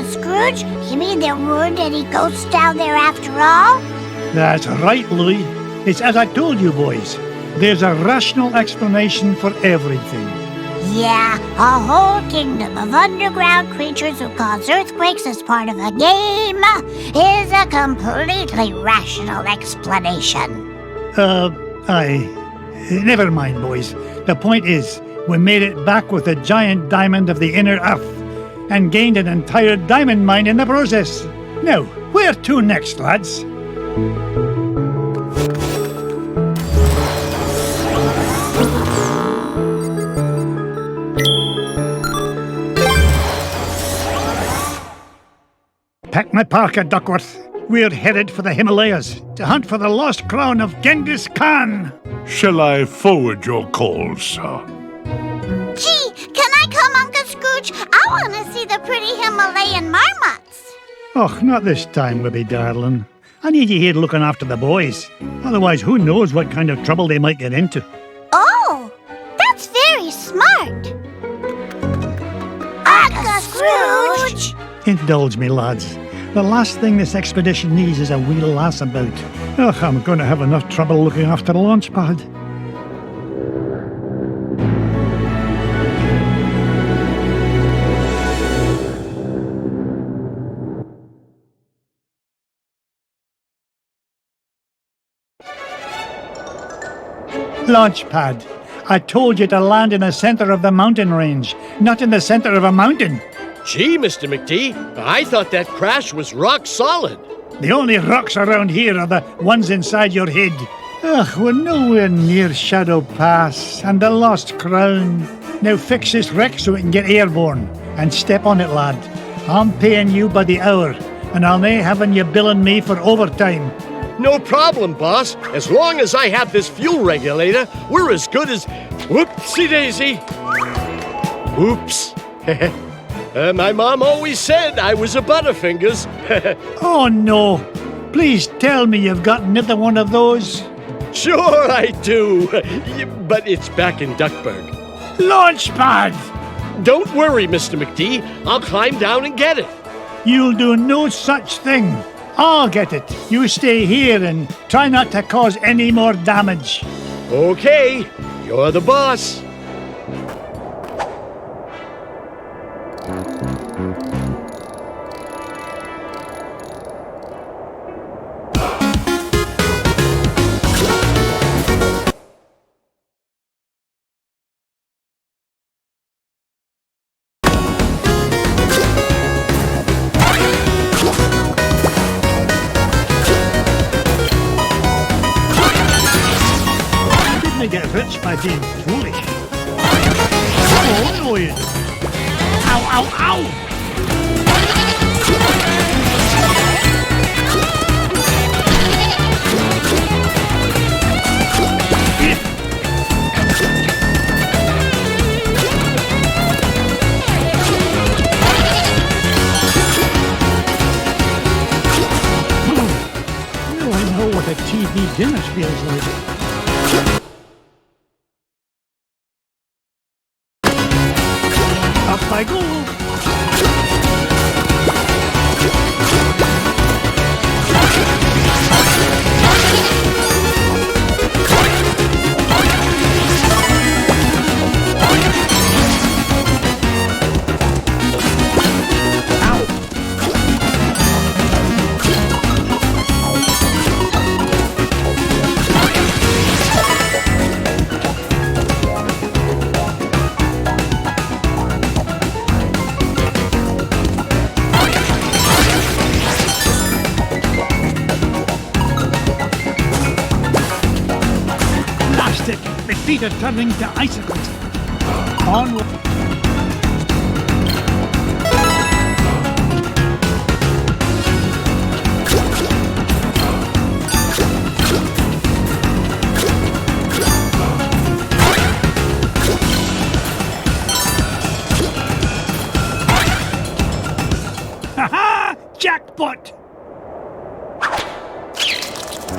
Scrooge? You mean there weren't any ghosts down there after all? That's right, Louis. It's as I told you, boys. There's a rational explanation for everything. Yeah, a whole kingdom of underground creatures who cause earthquakes as part of a game is a completely rational explanation. Never mind, boys. The point is, we made it back with a giant diamond of the inner earth and gained an entire diamond mine in the process. Now, where to next, lads? Pack my parka, Duckworth. We're headed for the Himalayas to hunt for the lost crown of Genghis Khan. Shall I forward your call, sir? Gee, can I come, Uncle Scrooge? I want to see the pretty Himalayan marmots. Oh, not this time, Wibby darling. I need you here looking after the boys. Otherwise, who knows what kind of trouble they might get into. Oh, that's very smart. Uncle Scrooge! Indulge me, lads. The last thing this expedition needs is a wee lass about. Oh, I'm going to have enough trouble looking after the launch pad. Launchpad. I told you to land in the center of the mountain range, not in the center of a mountain. Gee, Mr. McD, I thought that crash was rock solid. The only rocks around here are the ones inside your head. Ugh, we're nowhere near Shadow Pass and the Lost Crown. Now fix this wreck so we can get airborne. And step on it, lad. I'm paying you by the hour, and I'll nae having you billing me for overtime. No problem, boss. As long as I have this fuel regulator, we're as good as... Whoopsie-daisy. Oops. My mom always said I was a Butterfingers. Oh, no. Please tell me you've got another one of those. Sure I do. But it's back in Duckburg. Launchpad! Don't worry, Mr. McD. I'll climb down and get it. You'll do no such thing. I'll get it. You stay here and try not to cause any more damage. Okay, you're the boss. Get rich by being foolish. Oh, annoying. Ow, ow, ow! Now I know what a TV dinner feels like. Up I go! My feet are turning to icicles. Onward. Ha-ha! Jackpot!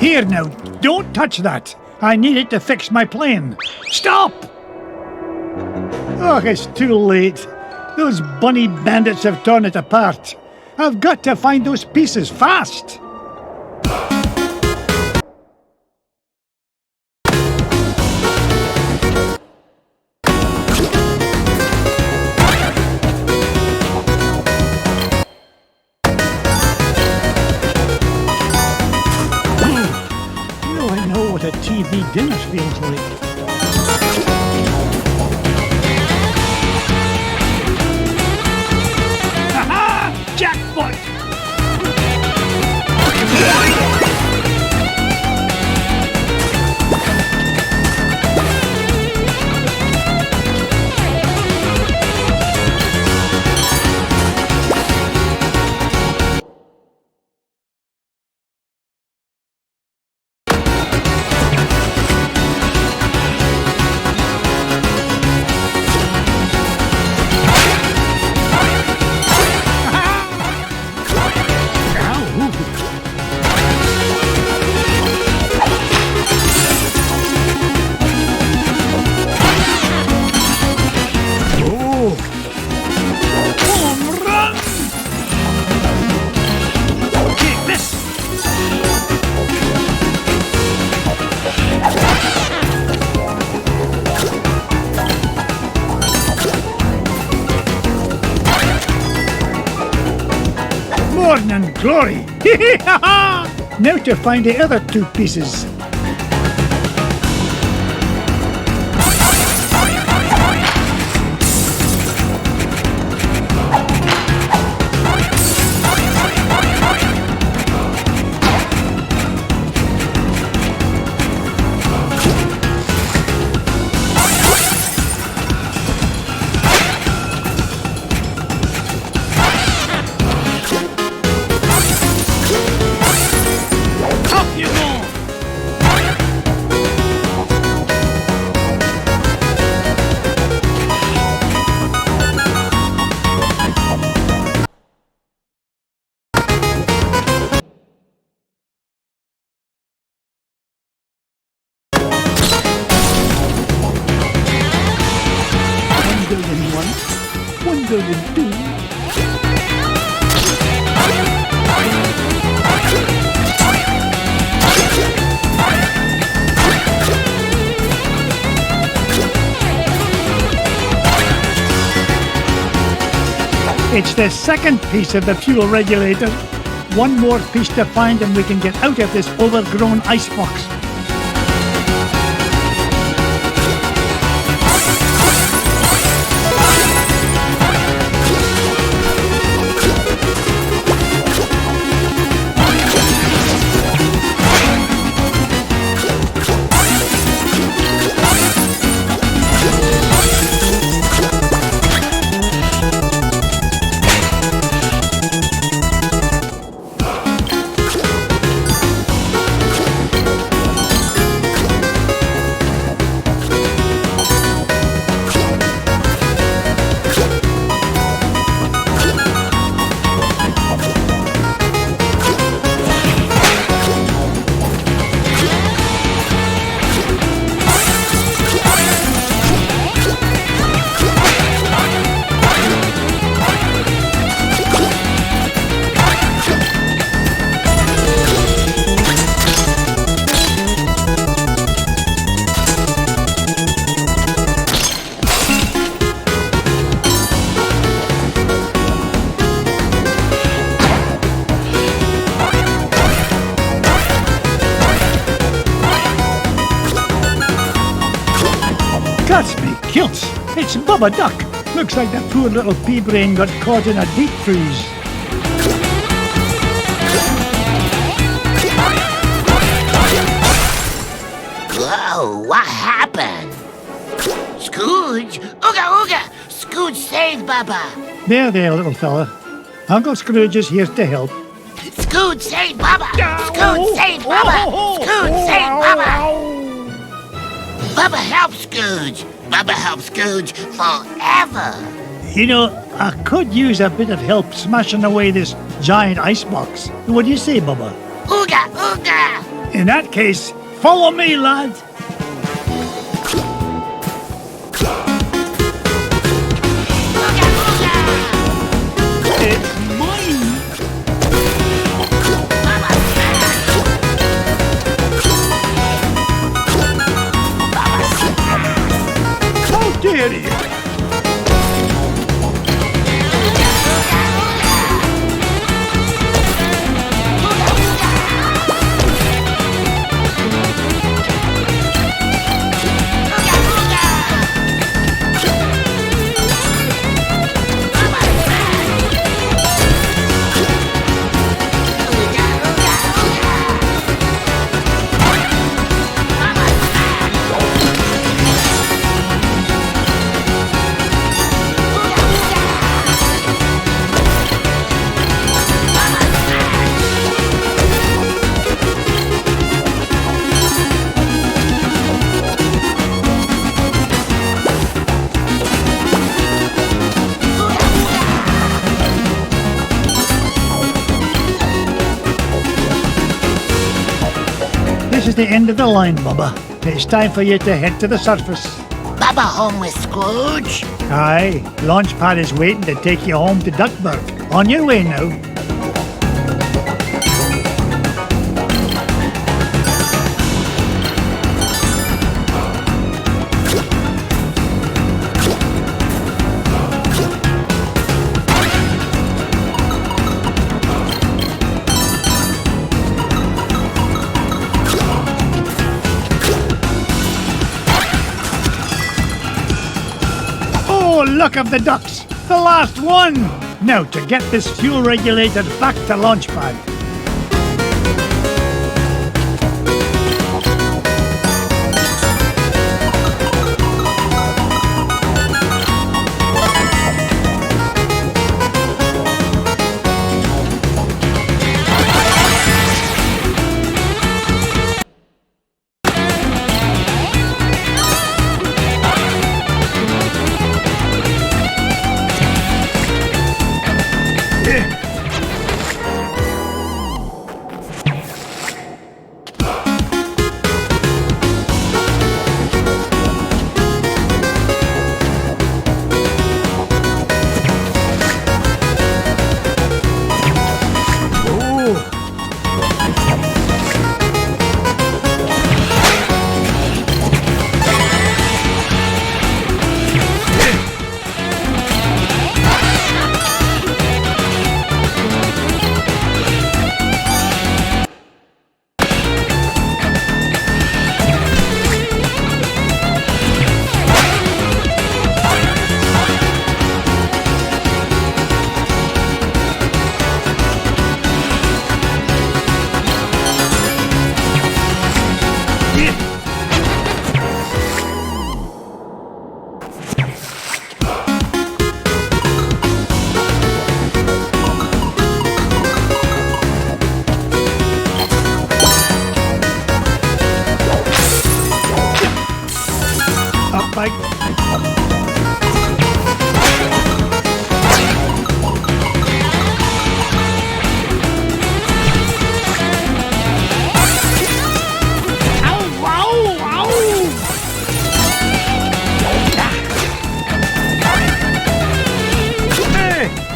Here now, don't touch that. I need it to fix my plane. Stop! Oh, it's too late. Those bunny bandits have torn it apart. I've got to find those pieces fast. A TV dinner feels like. Ha-ha! Jackpot! Morning glory! Now to find the other two pieces. It's the second piece of the fuel regulator. One more piece to find and we can get out of this overgrown icebox. That's me kilts. It's Bubba Duck. Looks like that poor little pea brain got caught in a deep freeze. Whoa, what happened? Scrooge? Ooga ooga! Scrooge save Bubba! There, little fella. Uncle Scrooge is here to help. Scrooge save Bubba! Scrooge save Bubba! Scrooge save Bubba! Bubba helps Scrooge! Bubba helps Scrooge forever! You know, I could use a bit of help smashing away this giant icebox. What do you say, Bubba? Ooga ooga! In that case, follow me, lad. It's mine. How dare you? This is the end of the line, Bubba. It's time for you to head to the surface. Bubba home with Scrooge? Aye, Launchpad is waiting to take you home to Duckburg. On your way now. Look of the ducks! The last one! Now to get this fuel regulator back to Launchpad.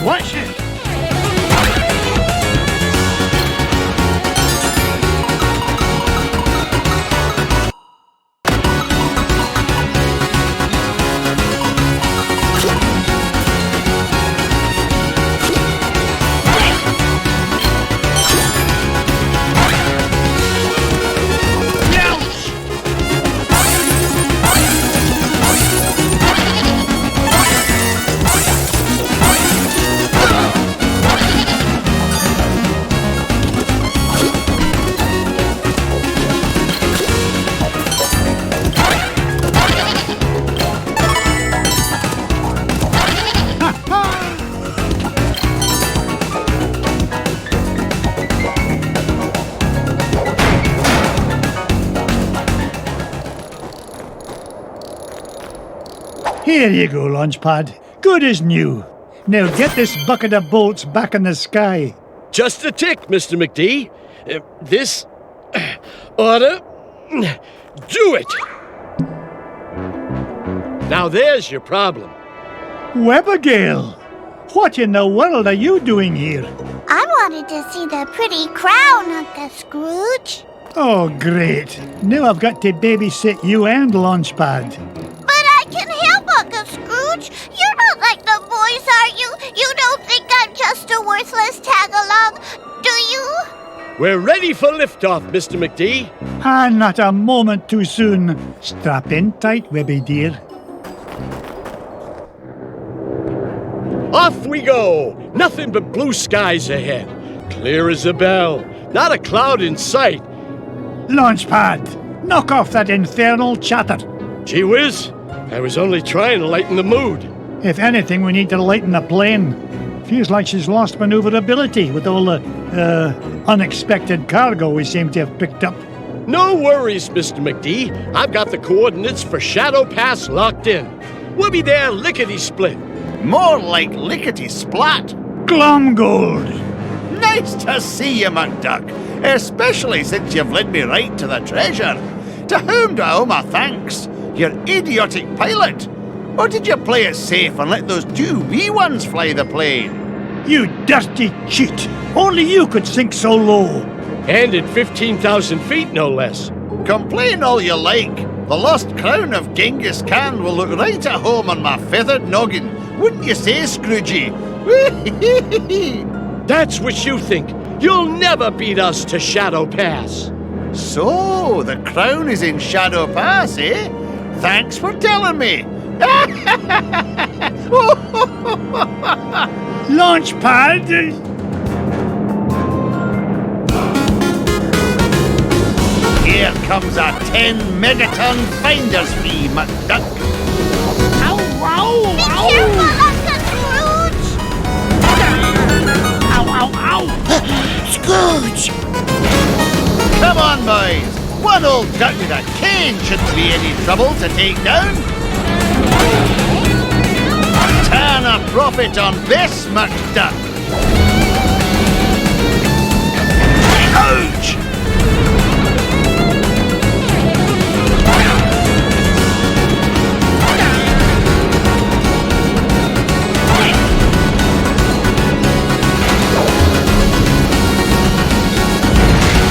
Watch it! Here you go, Launchpad. Good as new. Now get this bucket of bolts back in the sky. Just a tick, Mr. McD. This oughta do it. Now there's your problem. Webigail! What in the world are you doing here? I wanted to see the pretty crown, Uncle Scrooge. Oh, great. Now I've got to babysit you and Launchpad. But I can help, Uncle Scrooge. You're not like the boys, are you? You don't think I'm just a worthless tag-along, do you? We're ready for liftoff, Mr. McD. Ah, not a moment too soon. Strap in tight, Webby dear. Off we go! Nothing but blue skies ahead. Clear as a bell. Not a cloud in sight. Launchpad, knock off that infernal chatter. Gee whiz, I was only trying to lighten the mood. If anything, we need to lighten the plane. Feels like she's lost maneuverability with all the, unexpected cargo we seem to have picked up. No worries, Mr. McD. I've got the coordinates for Shadow Pass locked in. We'll be there lickety-split. More like lickety-splat. Glomgold! Nice to see you, McDuck. Especially since you've led me right to the treasure. To whom do I owe my thanks? Your idiotic pilot? Or did you play it safe and let those two wee ones fly the plane? You dirty cheat! Only you could sink so low! And at 15,000 feet, no less. Complain all you like. The lost crown of Genghis Khan will look right at home on my feathered noggin. Wouldn't you say, Scroogey? That's what you think. You'll never beat us to Shadow Pass. So, the crown is in Shadow Pass, eh? Thanks for telling me. Launchpad! Here comes a 10-megaton finder's fee, McDuck. Ow, ow, Be careful, Uncle Scrooge! Ow, ow, ow! Scrooge! Come on, boys. One old duck with a cane shouldn't be any trouble to take down. Turn a profit on this, McDuck. Ouch!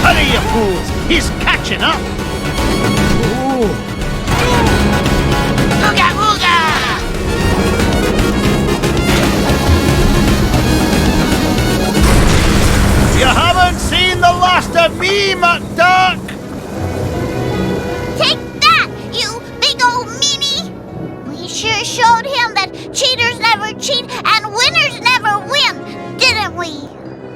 Hurry, you fools! He's catching up! Oh. Ooga, ooga! You haven't seen the last of me, McDuck! Take that, you big old meanie! We sure showed him that cheaters never cheat and winners never win, didn't we?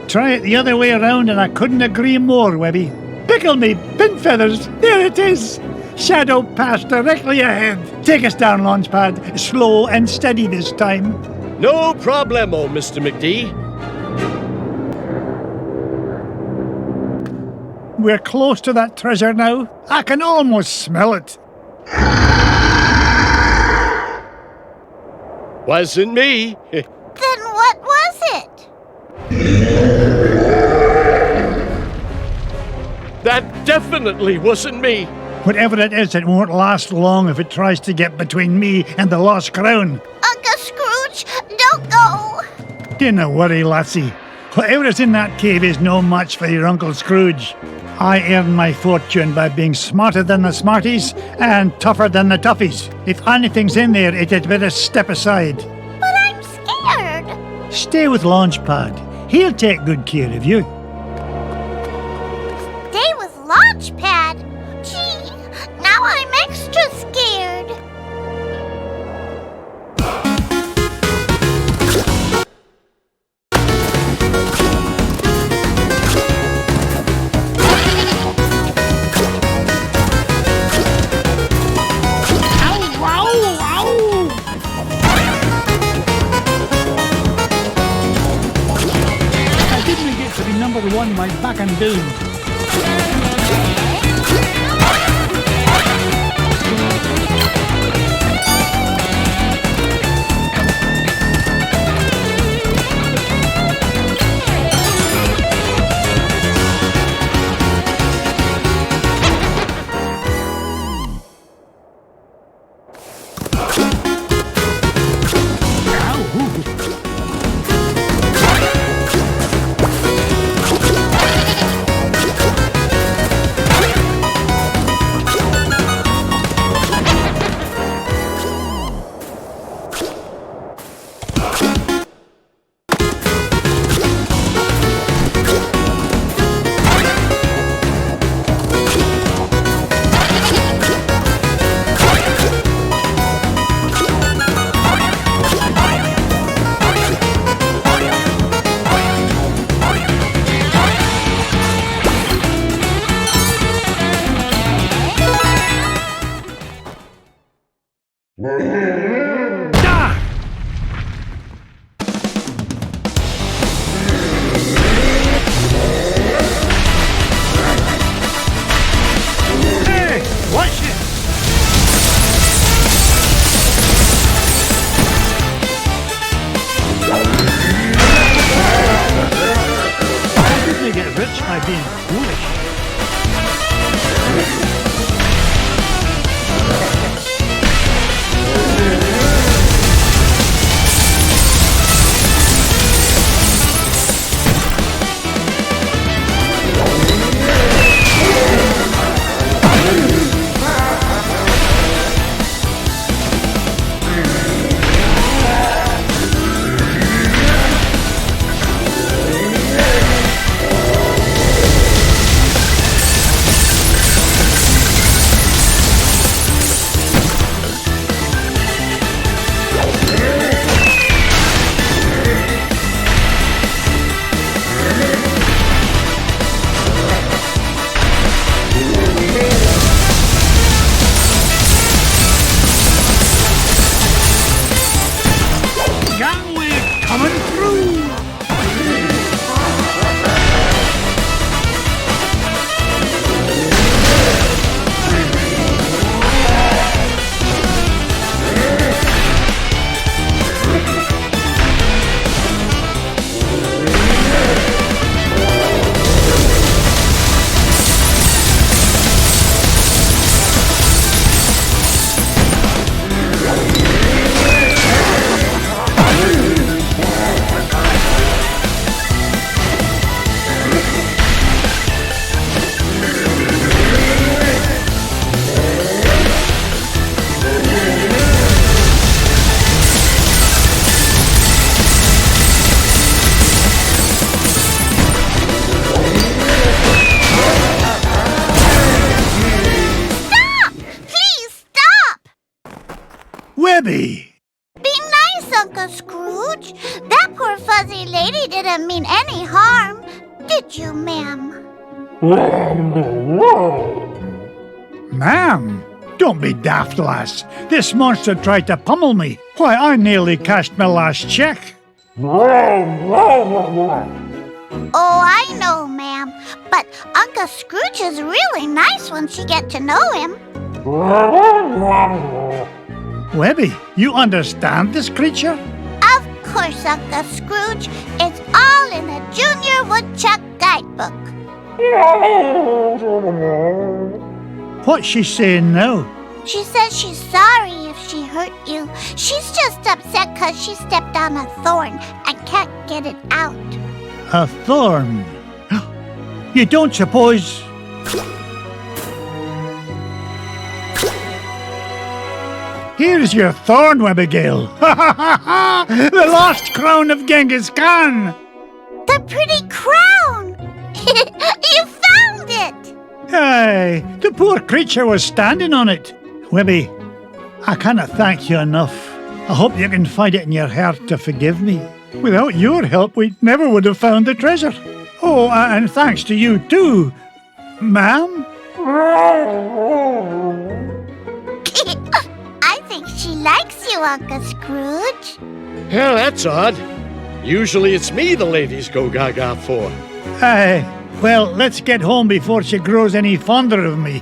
Try it the other way around and I couldn't agree more, Webby. Pickle me, pin feathers, there it is! Shadow Pass directly ahead. Take us down, Launchpad. Slow and steady this time. No problemo, Mr. McD. We're close to that treasure now. I can almost smell it. Wasn't me. Then what was it? That definitely wasn't me. Whatever it is, it won't last long if it tries to get between me and the lost crown. Uncle Scrooge, don't go. Dinna worry, lassie. Whatever is in that cave is no match for your Uncle Scrooge. I earned my fortune by being smarter than the smarties and tougher than the toughies. If anything's in there, it had better step aside. But I'm scared. Stay with Launchpad. He'll take good care of you. Stay with Launchpad? Gee, now I'm extra scared. Number one, my back and doom. Be nice, Uncle Scrooge. That poor fuzzy lady didn't mean any harm. Did you, ma'am? Ma'am? Don't be daft, lass. This monster tried to pummel me. Why, I nearly cashed my last check. Oh, I know, ma'am. But Uncle Scrooge is really nice once you get to know him. Webby, you understand this creature? Of course, Uncle Scrooge. It's all in the Junior Woodchuck Guidebook. What's she saying now? She says she's sorry if she hurt you. She's just upset because she stepped on a thorn and can't get it out. A thorn? You don't suppose... Here's your thorn, Abigail. The lost crown of Genghis Khan. The pretty crown! You found it! Aye, the poor creature was standing on it. Webby, I cannot thank you enough. I hope you can find it in your heart to forgive me. Without your help, we never would have found the treasure. Oh, and thanks to you too, ma'am. I think she likes you, Uncle Scrooge. Yeah, that's odd. Usually it's me the ladies go gaga for. Aye, well, let's get home before she grows any fonder of me.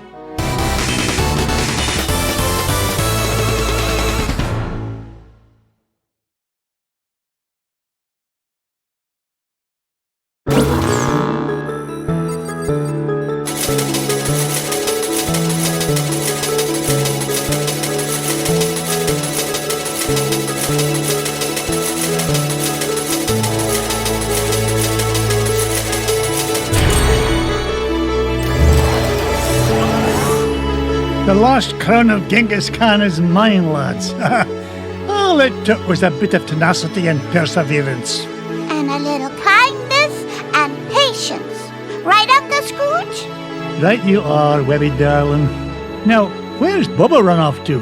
The lost crown of Genghis Khan is mine, lads. All it took was a bit of tenacity and perseverance. And a little kindness and patience. Right, Uncle Scrooge? Right you are, Webby darling. Now, where's Bubba run off to?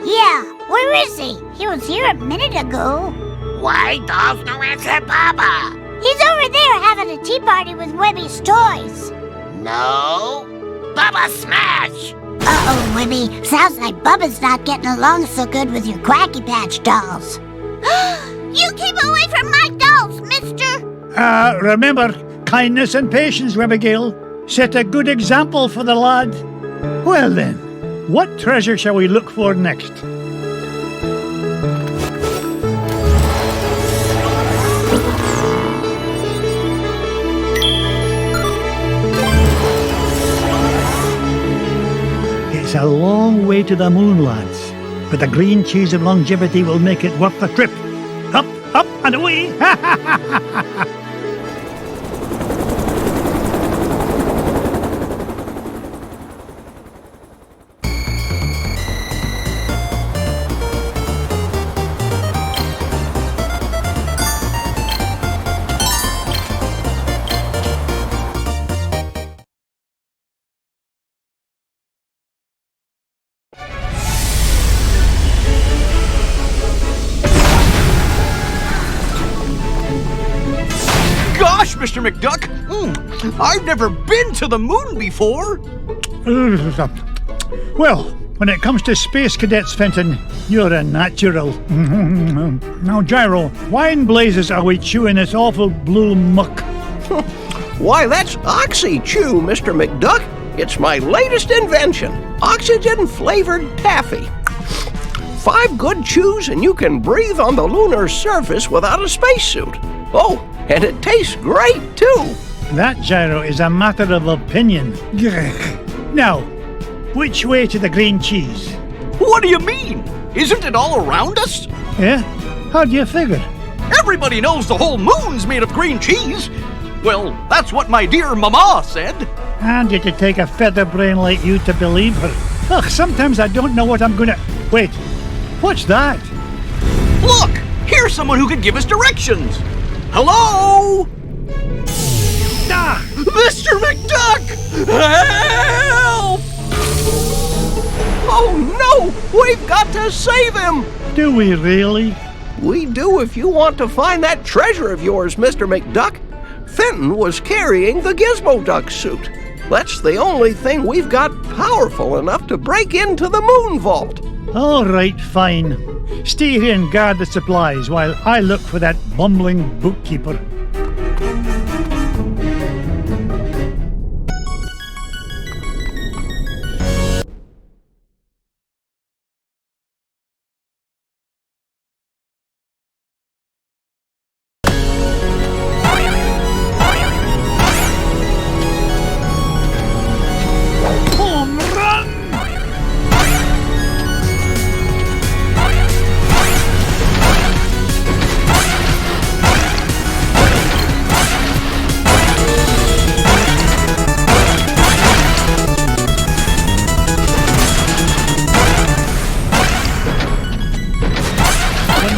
Yeah, where is he? He was here a minute ago. Why does no answer Baba? He's over there having a tea party with Webby's toys. No. Baba smash! Uh-oh, Webby. Sounds like Bubba's not getting along so good with your Quacky Patch dolls. You keep away from my dolls, mister! Remember, kindness and patience, Abigail. Set a good example for the lad. Well then, what treasure shall we look for next? It's a long way to the moon, lads, but the green cheese of longevity will make it worth the trip. Up, up, and away! Gosh, Mr. McDuck! I've never been to the moon before! Well, when it comes to space cadets, Fenton, you're a natural. Now, Gyro, why in blazes are we chewing this awful blue muck? Why, that's Oxy Chew, Mr. McDuck. It's my latest invention, oxygen-flavored taffy. 5 good chews and you can breathe on the lunar surface without a spacesuit. Oh, and it tastes great, too. That, Gyro, is a matter of opinion. Now, which way to the green cheese? What do you mean? Isn't it all around us? Yeah? How do you figure? Everybody knows the whole moon's made of green cheese. Well, that's what my dear mama said. And it would take a feather brain like you to believe her. Ugh, sometimes I don't know what I'm gonna... Wait, what's that? Look, here's someone who can give us directions. Hello? Ah! Mr. McDuck! Help! Oh, no! We've got to save him! Do we really? We do if you want to find that treasure of yours, Mr. McDuck. Fenton was carrying the Gizmo Duck suit. That's the only thing we've got powerful enough to break into the moon vault. All right, fine. Stay here and guard the supplies while I look for that bumbling bookkeeper.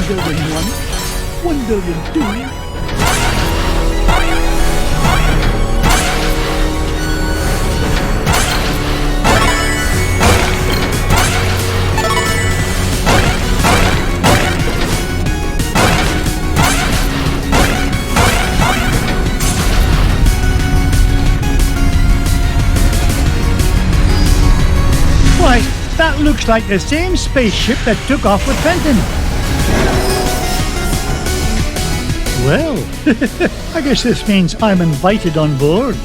1,001, 1,002. Why, that looks like the same spaceship that took off with Fenton. Well, I guess this means I'm invited on board.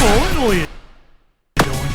Oh, no, you don't.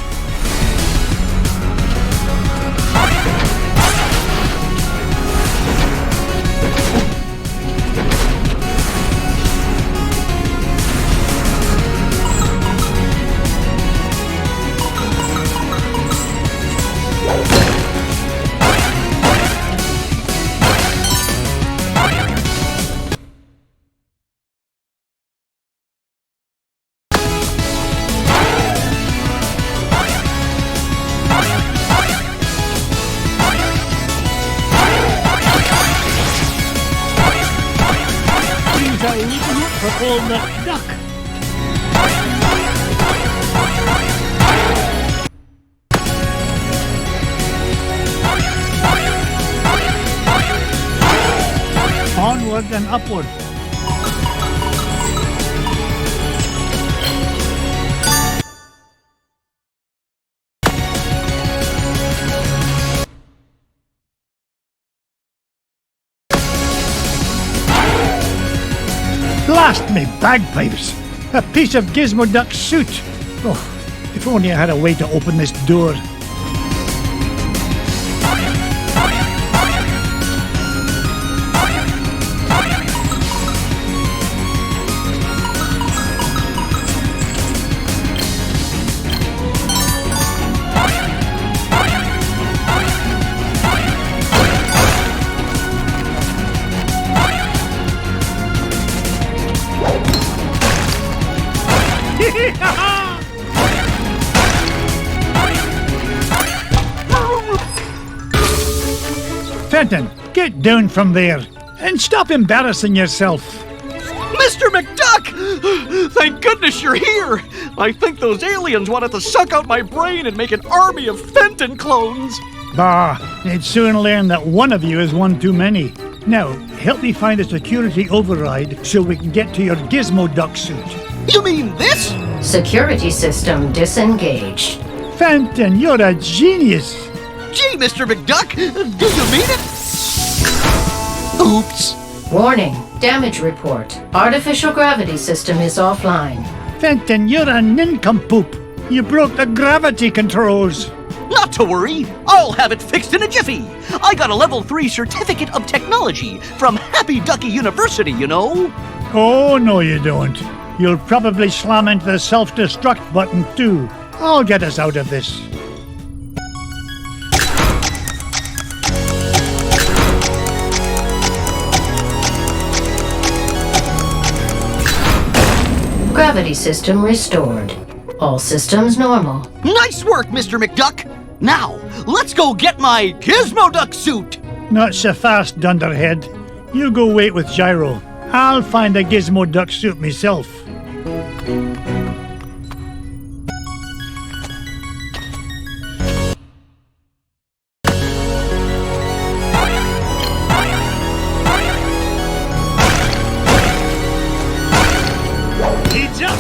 For old duck. Onward and upward. Blast me bagpipes! A piece of Gizmo Duck's suit! Oh, if only I had a way to open this door. Fenton, get down from there and stop embarrassing yourself. Mr. McDuck! Thank goodness you're here! I think those aliens wanted to suck out my brain and make an army of Fenton clones. Bah, they'd soon learn that one of you is one too many. Now, help me find a security override so we can get to your Gizmo Duck suit. You mean this? Security system disengaged. Fenton, you're a genius! Gee, Mr. McDuck, do you mean it? Oops. Warning, damage report. Artificial gravity system is offline. Fenton, you're a nincompoop. You broke the gravity controls. Not to worry, I'll have it fixed in a jiffy. I got a level 3 certificate of technology from Happy Ducky University, you know. Oh, no you don't. You'll probably slam into the self-destruct button too. I'll get us out of this. Gravity system restored. All systems normal. Nice work, Mr. McDuck. Now, let's go get my Gizmo Duck suit. Not so fast, Dunderhead. You go wait with Gyro. I'll find a Gizmo Duck suit myself. Heads up!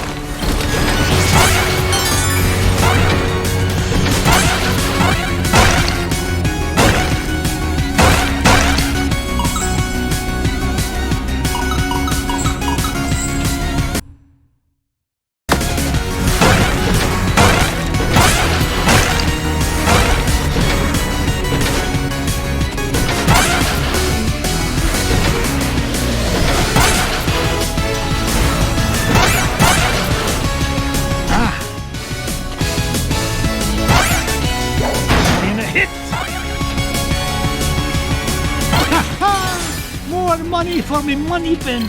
More money for me money bin.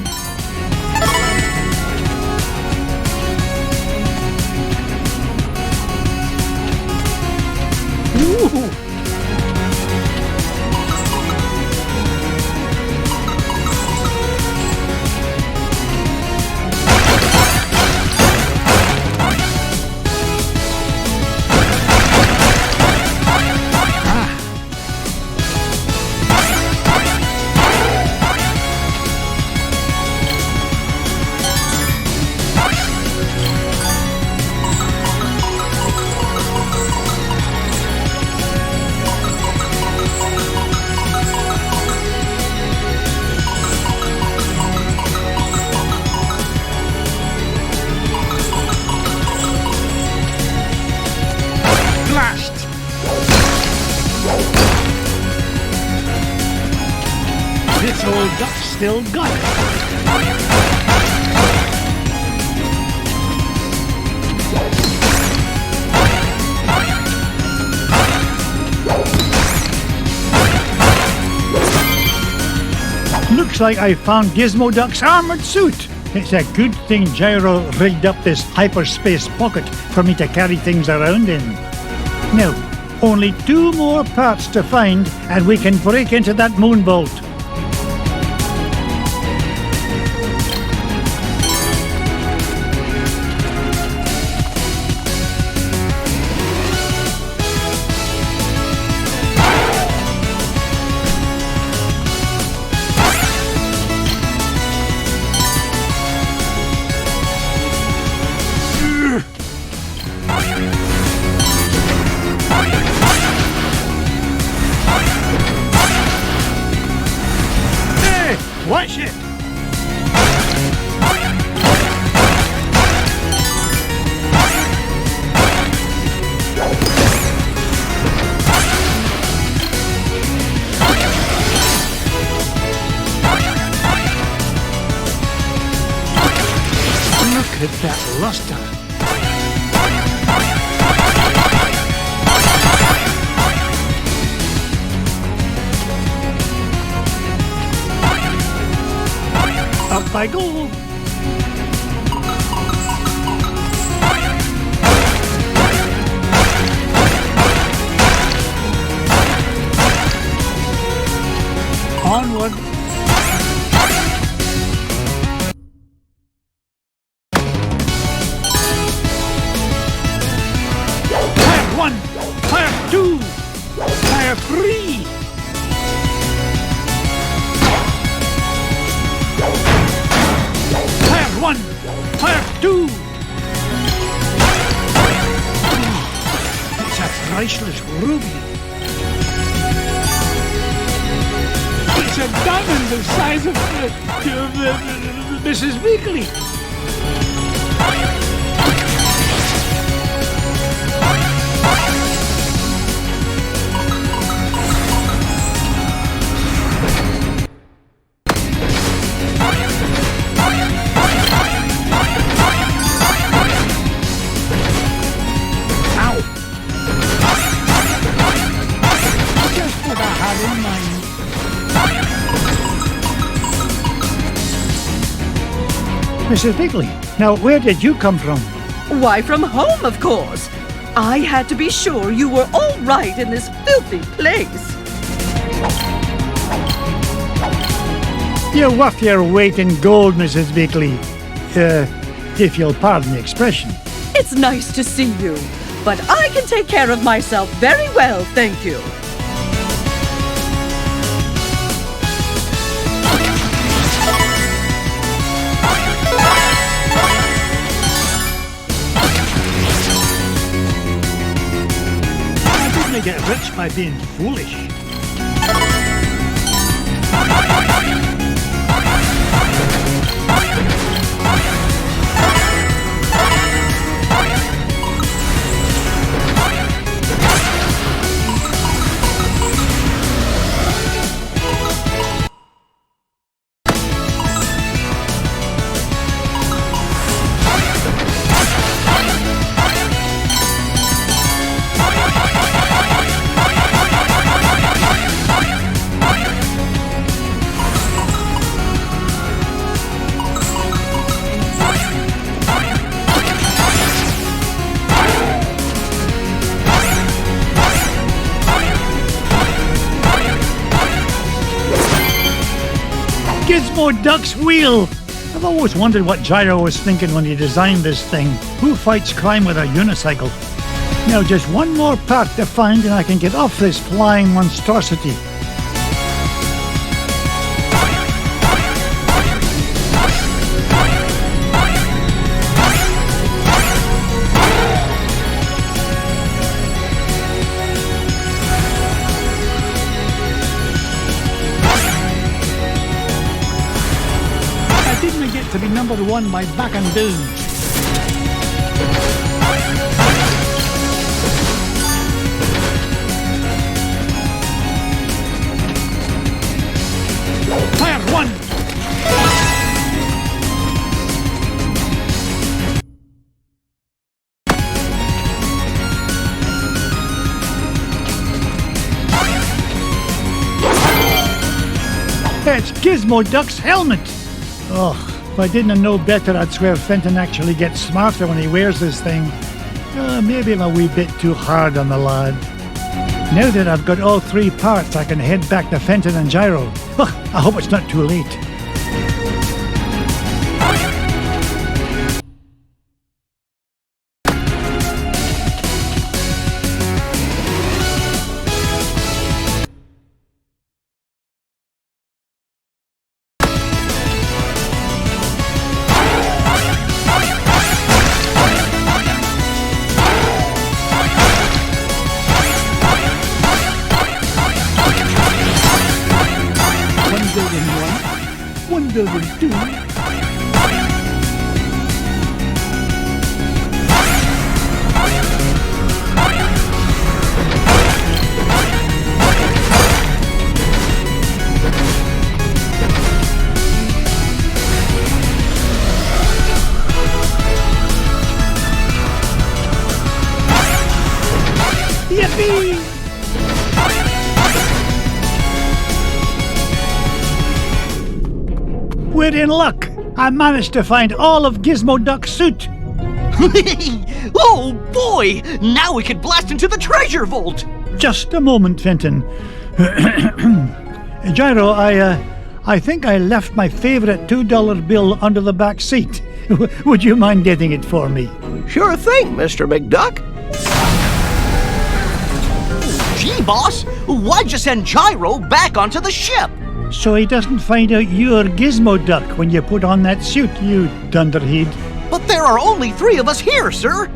Duck's still got it. Looks like I found Gizmo Duck's armored suit. It's a good thing Gyro rigged up this hyperspace pocket for me to carry things around in. Now, only 2 more parts to find and we can break into that moon vault. Watch it! Look at that luster! Up I go! Onward! Fire 1! Fire 2! Fire 3! Fire 1! Fire 2! It's a priceless ruby. It's a diamond the size of Mrs. Weekly. Mrs. Bigley, now where did you come from? Why, from home, of course. I had to be sure you were all right in this filthy place. You're worth your weight in gold, Mrs. Bigley. If you'll pardon the expression. It's nice to see you, but I can take care of myself very well, thank you. Get rich by being foolish. Gizmo Duck's wheel! I've always wondered what Gyro was thinking when he designed this thing. Who fights crime with a unicycle? Now just one more part to find and I can get off this flying monstrosity. To be number 1 by back and down. Fire 1! Gizmo Duck's helmet. Oh, if I didn't know better, I'd swear Fenton actually gets smarter when he wears this thing. Maybe I'm a wee bit too hard on the lad. Now that I've got all 3 parts, I can head back to Fenton and Gyro. I hope it's not too late. Yippee! We're in luck. I managed to find all of Gizmo Duck's suit. Oh boy! Now we can blast into the treasure vault! Just a moment, Fenton. Gyro, I think I left my favorite $2 bill under the back seat. Would you mind getting it for me? Sure thing, Mr. McDuck. Gee, boss, why'd you send Gyro back onto the ship? So he doesn't find out you're Gizmo Duck when you put on that suit, you dunderhead. But there are only 3 of us here, sir.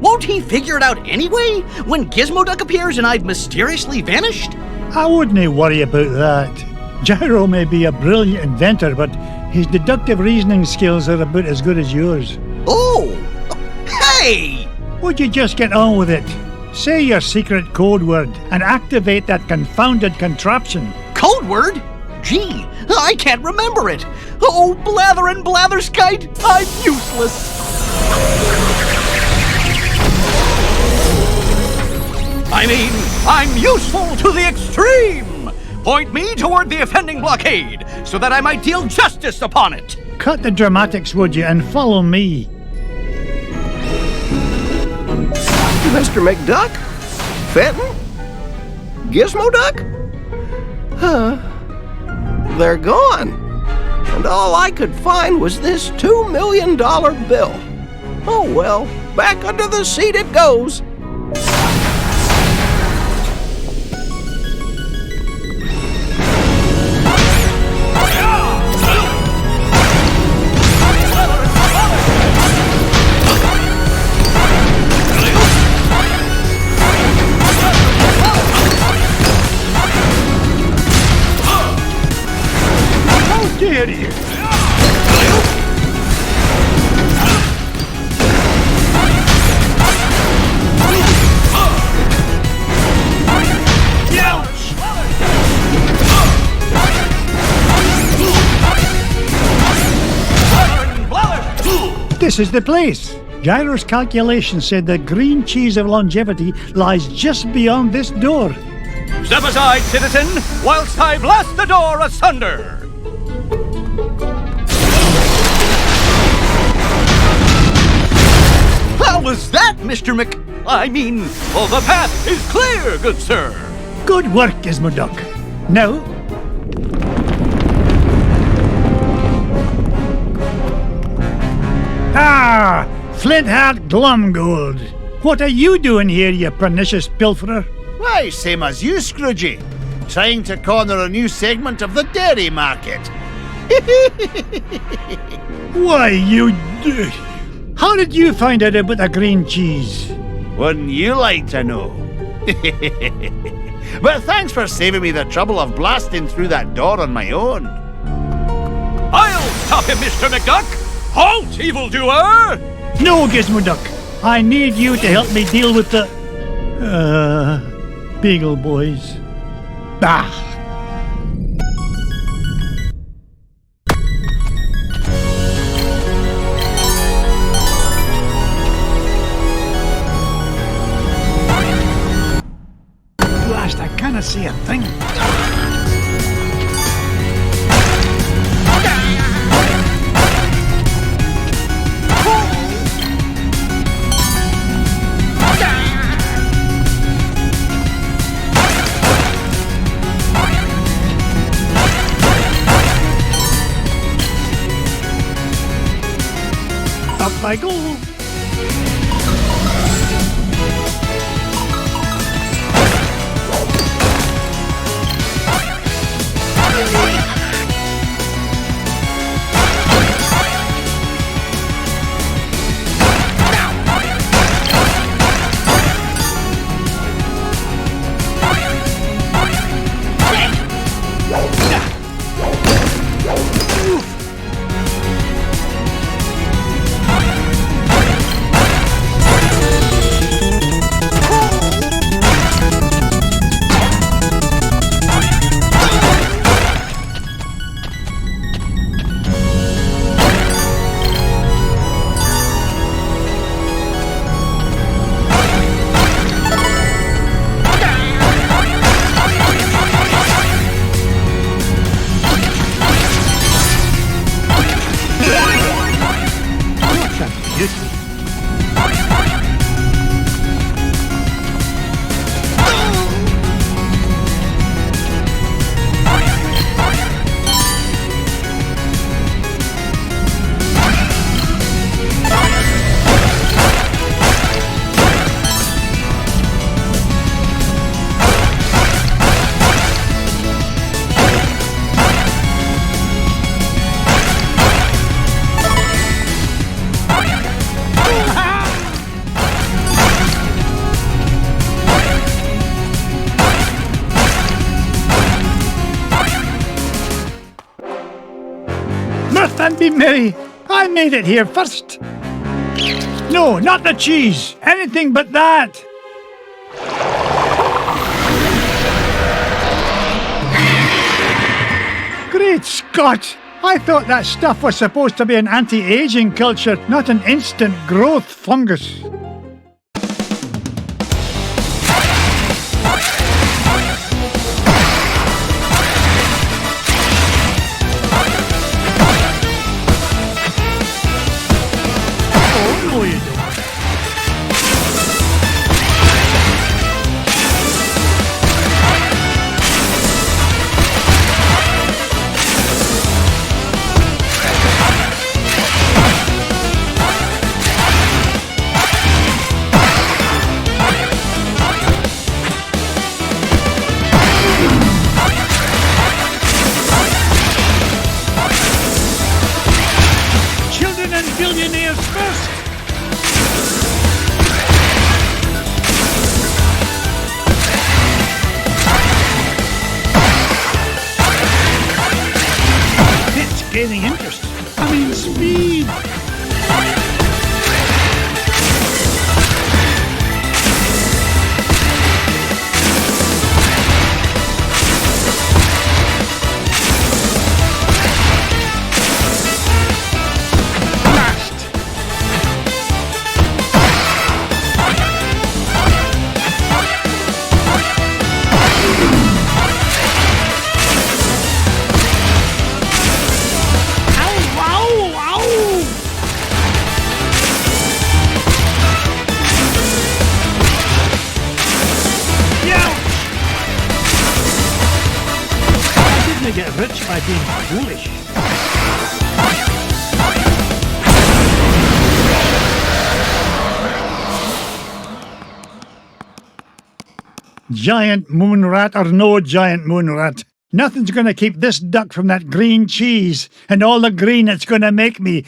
Won't he figure it out anyway, when Gizmo Duck appears and I've mysteriously vanished? I wouldn't worry about that. Gyro may be a brilliant inventor, but his deductive reasoning skills are about as good as yours. Oh! Hey! Would you just get on with it? Say your secret code word and activate that confounded contraption. Code word? Gee, I can't remember it. Oh, blather and blatherskite, I'm useless. I mean, I'm useful to the extreme. Point me toward the offending blockade, so that I might deal justice upon it. Cut the dramatics, would you, and follow me. Mr. McDuck? Fenton? Gizmo Duck? They're gone. And all I could find was this $2 million bill. Oh well, back under the seat it goes. This is the place. Gyro's calculation said the green cheese of longevity lies just beyond this door. Step aside, citizen, whilst I blast the door asunder. How was that, Mr. the path is clear, good sir. Good work, Gizmo Duck. Now, Flint-Hat Glumgold. What are you doing here, you pernicious pilferer? Why, same as you, Scroogey. Trying to corner a new segment of the dairy market. Why, you... How did you find out about the green cheese? Wouldn't you like to know? But thanks for saving me the trouble of blasting through that door on my own. I'll stop him, Mr. McDuck! Halt, evildoer! No, Gizmo Duck. I need you to help me deal with the... Beagle Boys. Bah! Blast, I can't see a thing. I go. And be merry. I made it here first. No, not the cheese. Anything but that. Great Scott! I thought that stuff was supposed to be an anti-aging culture, not an instant growth fungus. Gaining interest. I mean, speed. Get rich by being foolish. Giant moon rat or no giant moon rat, nothing's gonna keep this duck from that green cheese and all the green it's gonna make me.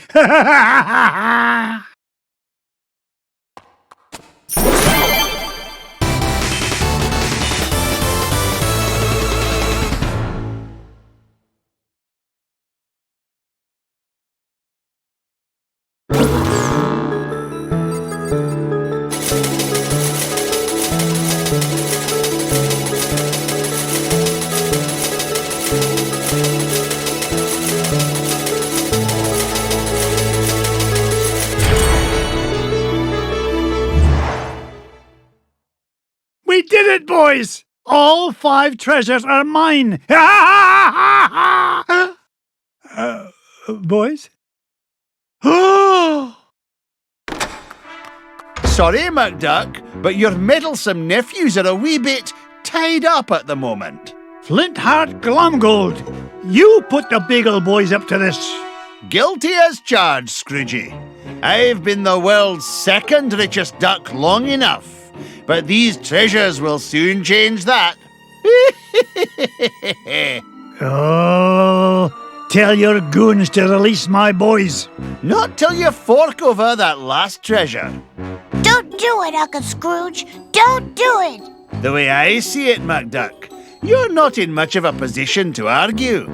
We did it, boys! All 5 treasures are mine! Boys? Sorry, McDuck, but your meddlesome nephews are a wee bit tied up at the moment. Flintheart Glomgold, you put the Beagle boys up to this. Guilty as charged, Scroogey. I've been the world's second richest duck long enough, but these treasures will soon change that. Oh, tell your goons to release my boys. Not till you fork over that last treasure. Don't do it, Uncle Scrooge. Don't do it. The way I see it, MacDuck, you're not in much of a position to argue.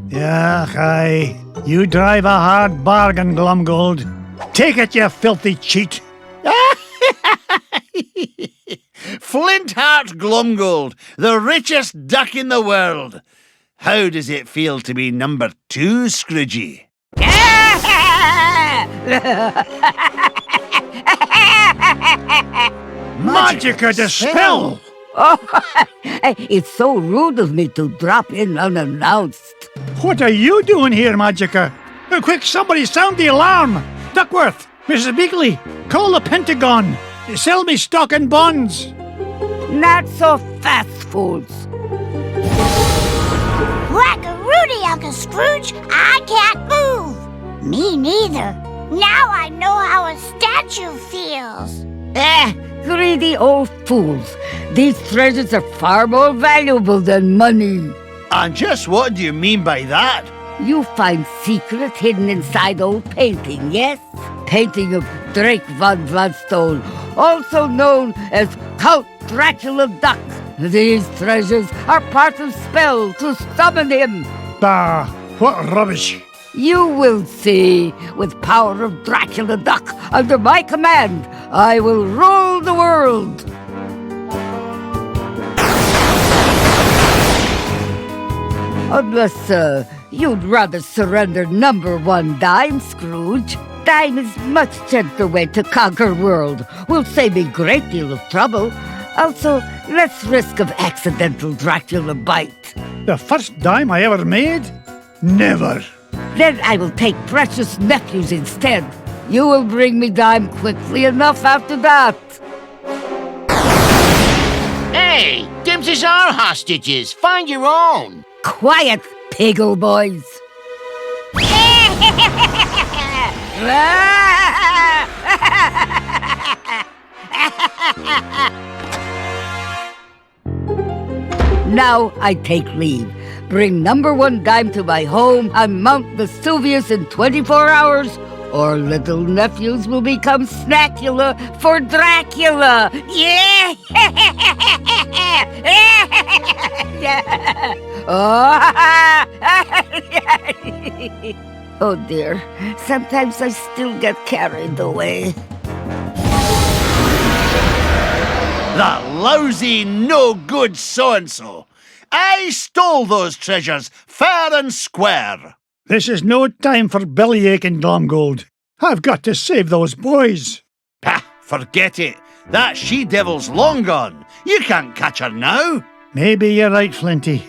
Yeah, aye. You drive a hard bargain, Glumgold. Take it, you filthy cheat. Flintheart Glumgold, the richest duck in the world. How does it feel to be number 2, Scroogey? Magica dispel! Oh, it's so rude of me to drop in unannounced. What are you doing here, Magica? Quick, somebody sound the alarm! Duckworth, Mrs. Beakley, call the Pentagon. Sell me stock and bonds. Not so fast, fools. Whack-a-rooney, Uncle Scrooge. I can't move. Me neither. Now I know how a statue feels. Greedy old fools. These treasures are far more valuable than money. And just what do you mean by that? You find secrets hidden inside old painting, yes? Painting of Drake von Vladstone, also known as Count Dracula Duck. These treasures are part of spell to summon him. Bah, what rubbish. You will see. With power of Dracula Duck under my command, I will rule the world. Unless, you'd rather surrender number 1 dime, Scrooge. Dime is much gentler way to conquer world. Will save me great deal of trouble. Also, less risk of accidental Dracula bite. The first dime I ever made? Never. Then I will take precious nephews instead. You will bring me dime quickly enough after that. Hey, Dimses are hostages. Find your own. Quiet, piggle boys. Now I take leave. Bring number 1 dime to my home on Mount Vesuvius in 24 hours, or little nephews will become Snackula for Dracula. Yeah! Oh dear, sometimes I still get carried away. That lousy, no-good so-and-so. I stole those treasures fair and square. This is no time for bellyaching, Glumgold. I've got to save those boys. Pah, forget it. That she-devil's long gone. You can't catch her now. Maybe you're right, Flinty.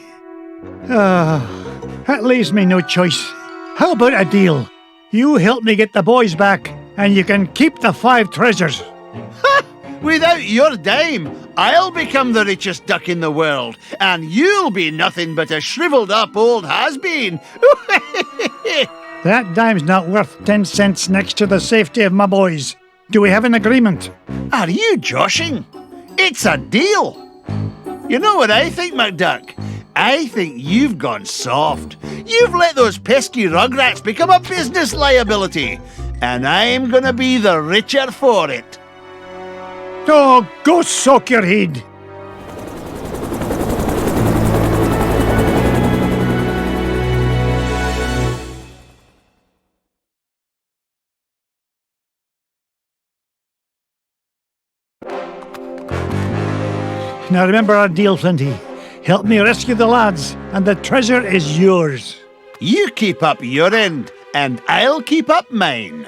That leaves me no choice. How about a deal? You help me get the boys back, and you can keep the 5 treasures. Ha! Without your dime, I'll become the richest duck in the world, and you'll be nothing but a shriveled-up old has-been. That dime's not worth 10 cents next to the safety of my boys. Do we have an agreement? Are you joshing? It's a deal. You know what I think, MacDuck? I think you've gone soft. You've let those pesky rugrats become a business liability, and I'm gonna be the richer for it. Oh, go soak your head. Now remember our deal, Flinty. Help me rescue the lads, and the treasure is yours. You keep up your end, and I'll keep up mine.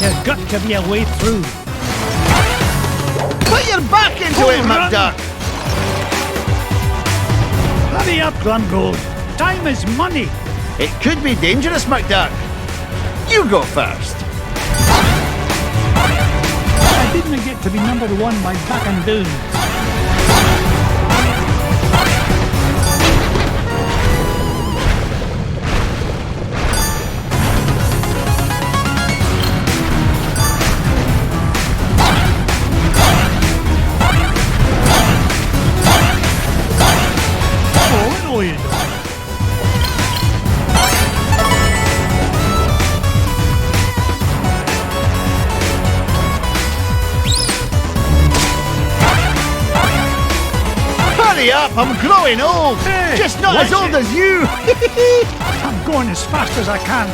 There's got to be a way through. Put your back into it, McDuck! Hurry up, Glumgold. Time is money. It could be dangerous, McDuck. You go first. I didn't get to be number one by backing down. Hurry up, I'm growing old. Hey, just not as old as you. I'm going as fast as I can.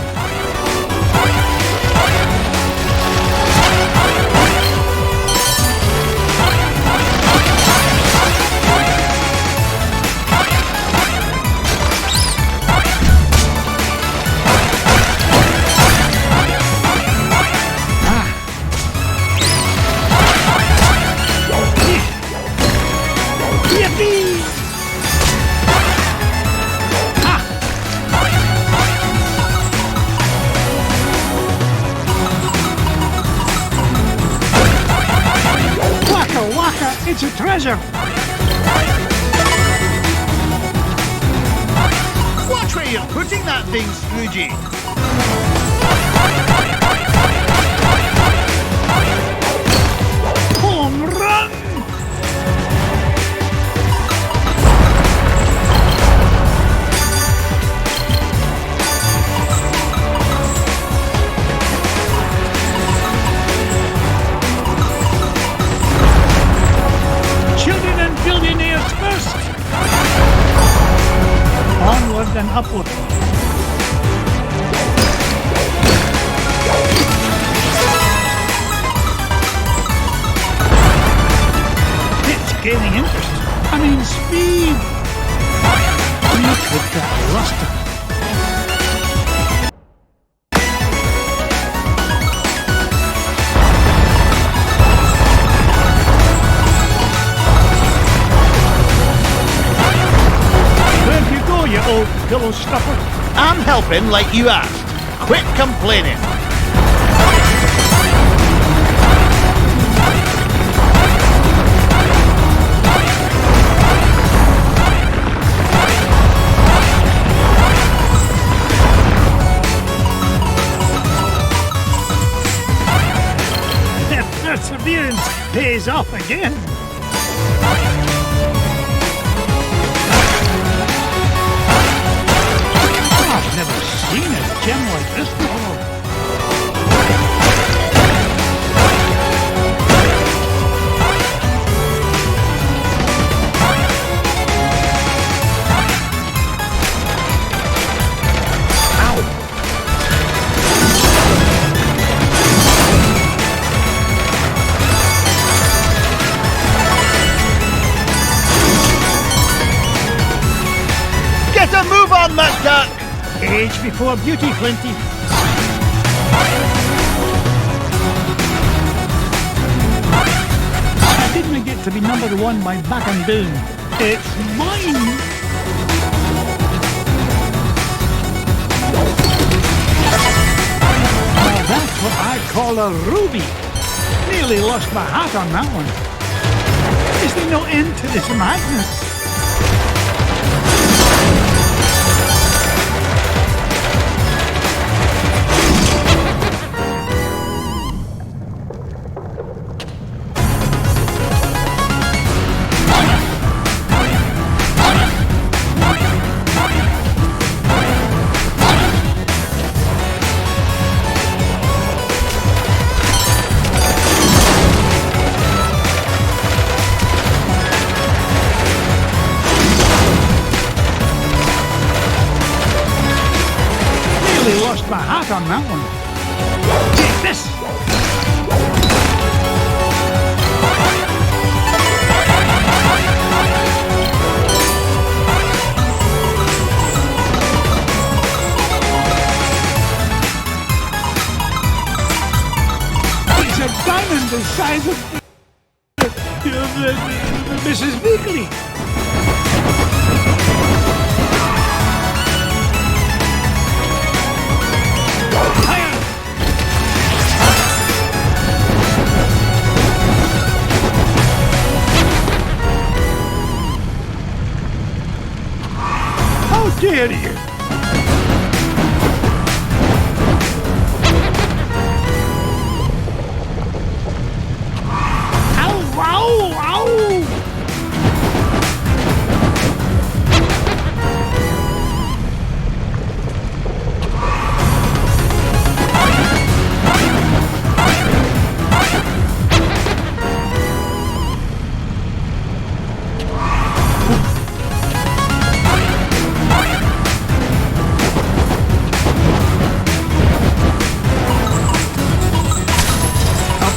It's a treasure! Watch where you're putting that thing, Scroogey! Home run! Onward and upward. It's gaining interest. I mean speed. Look at that luster. You old pillow stuffer. I'm helping like you asked. Quit complaining. That perseverance pays off again. Never seen a gem like this before. Ow! Get a move on, McDuck! Age before beauty, Flinty. I didn't get to be number one by backing down. It's mine! Now that's what I call a ruby. Nearly lost my hat on that one. Is there no end to this madness? Lost my hat on that one. Take this! diamond the size of Mrs. Weekly. How dare you?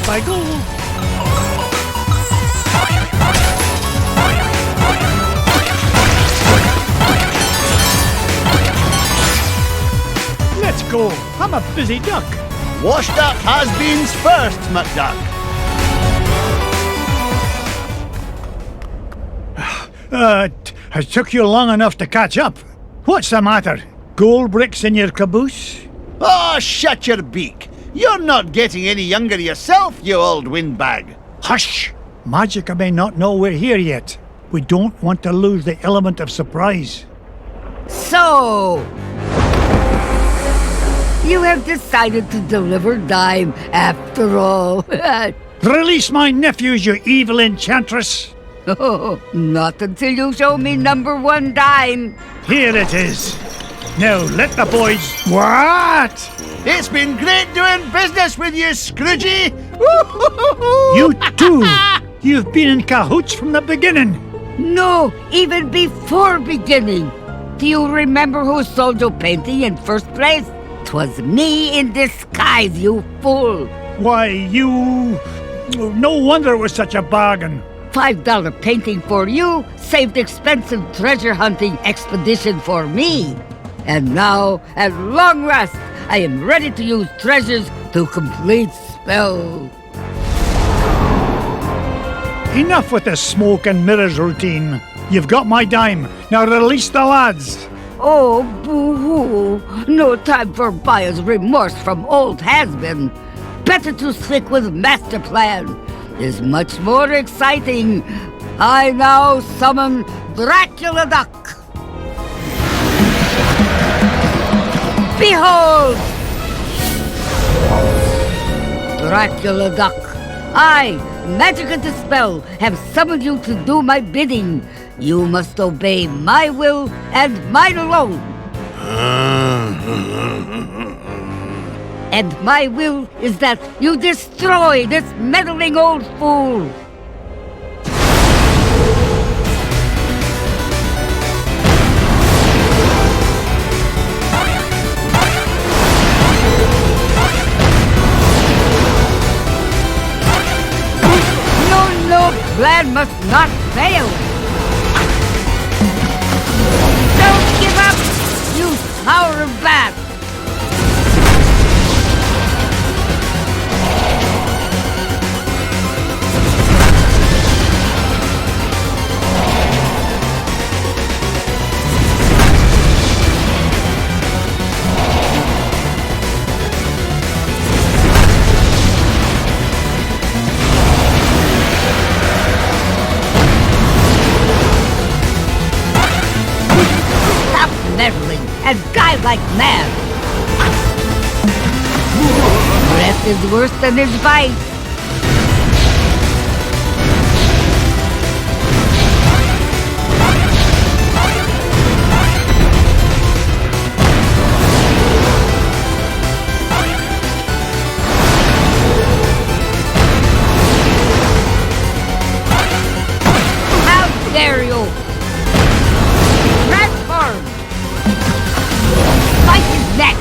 I go. Let's go. I'm a busy duck. Washed up has-beens first, McDuck. It took you long enough to catch up. What's the matter? Gold bricks in your caboose? Oh, shut your beak. You're not getting any younger yourself, you old windbag. Hush! Magica may not know we're here yet. We don't want to lose the element of surprise. So, you have decided to deliver dime after all. Release my nephews, you evil enchantress! Oh, not until you show me number one dime. Here it is. Now let the boys... What? It's been great doing business with you, Scroogey! You too! You've been in cahoots from the beginning! No, even before beginning. Do you remember who sold your painting in first place? 'Twas me in disguise, you fool! Why, you... No wonder it was such a bargain. $5 painting for you saved expensive treasure hunting expedition for me. And now, at long last, I am ready to use treasures to complete spell. Enough with the smoke and mirrors routine. You've got my dime. Now release the lads. Oh, boo-hoo. No time for buyer's remorse from old has-been. Better to stick with master plan. Is much more exciting. I now summon Dracula Duck. Behold! Dracula Duck, I, Magica Dispel, have summoned you to do my bidding. You must obey my will and mine alone. And my will is that you destroy this meddling old fool. No plan must not fail. Don't give up, you Tower of Bat. And die like mad. Breath is worse than his bite. How dare you! Transform! Bite his neck!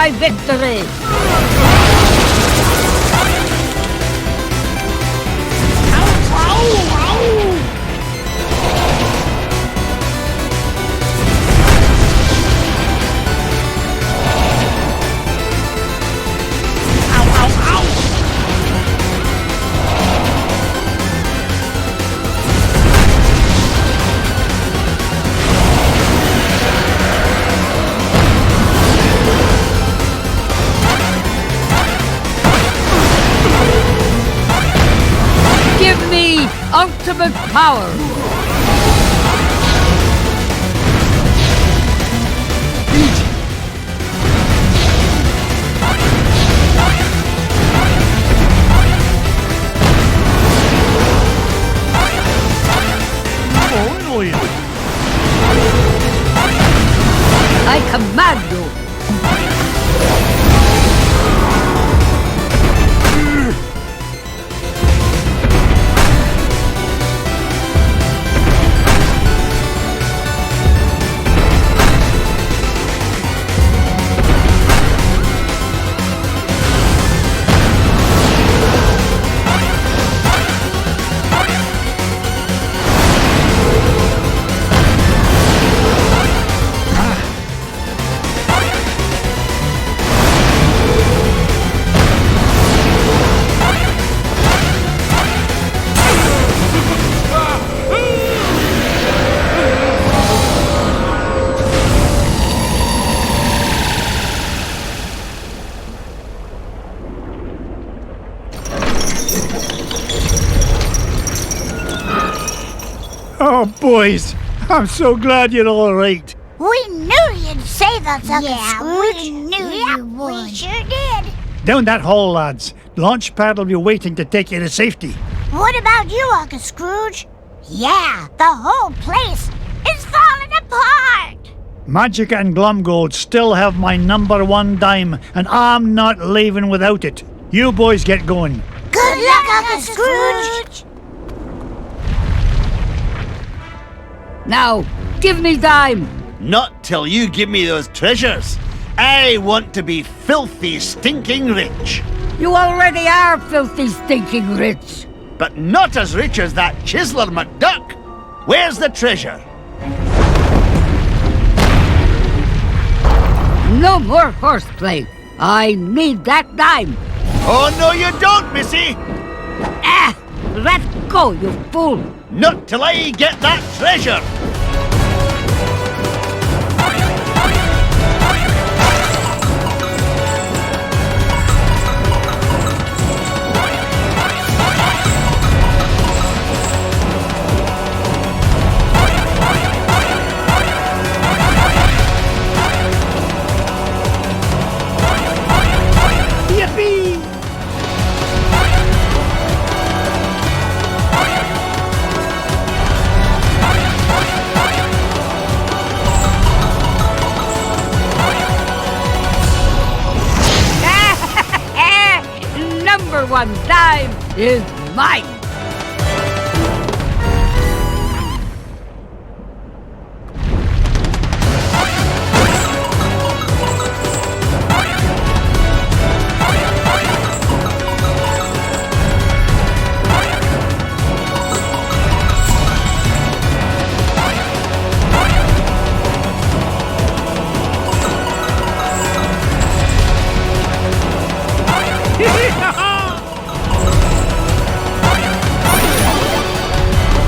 my victory! Give me ultimate power! I command you! Oh, boys, I'm so glad you're all right. We knew you'd save us, Uncle Scrooge. we knew you would. We sure did. Down that hole, lads. Launchpad will be waiting to take you to safety. What about you, Uncle Scrooge? Yeah, the whole place is falling apart. Magica and Glumgold still have my #1 dime, and I'm not leaving without it. You boys get going. Good luck, Uncle Scrooge. Now, give me dime! Not till you give me those treasures. I want to be filthy, stinking rich. You already are filthy, stinking rich! But not as rich as that chiseler McDuck. Where's the treasure? No more horseplay! I need that dime! Oh, no you don't, missy! Ah! Let go, you fool! Not till I get that treasure! Yippee! #1 dime is mine!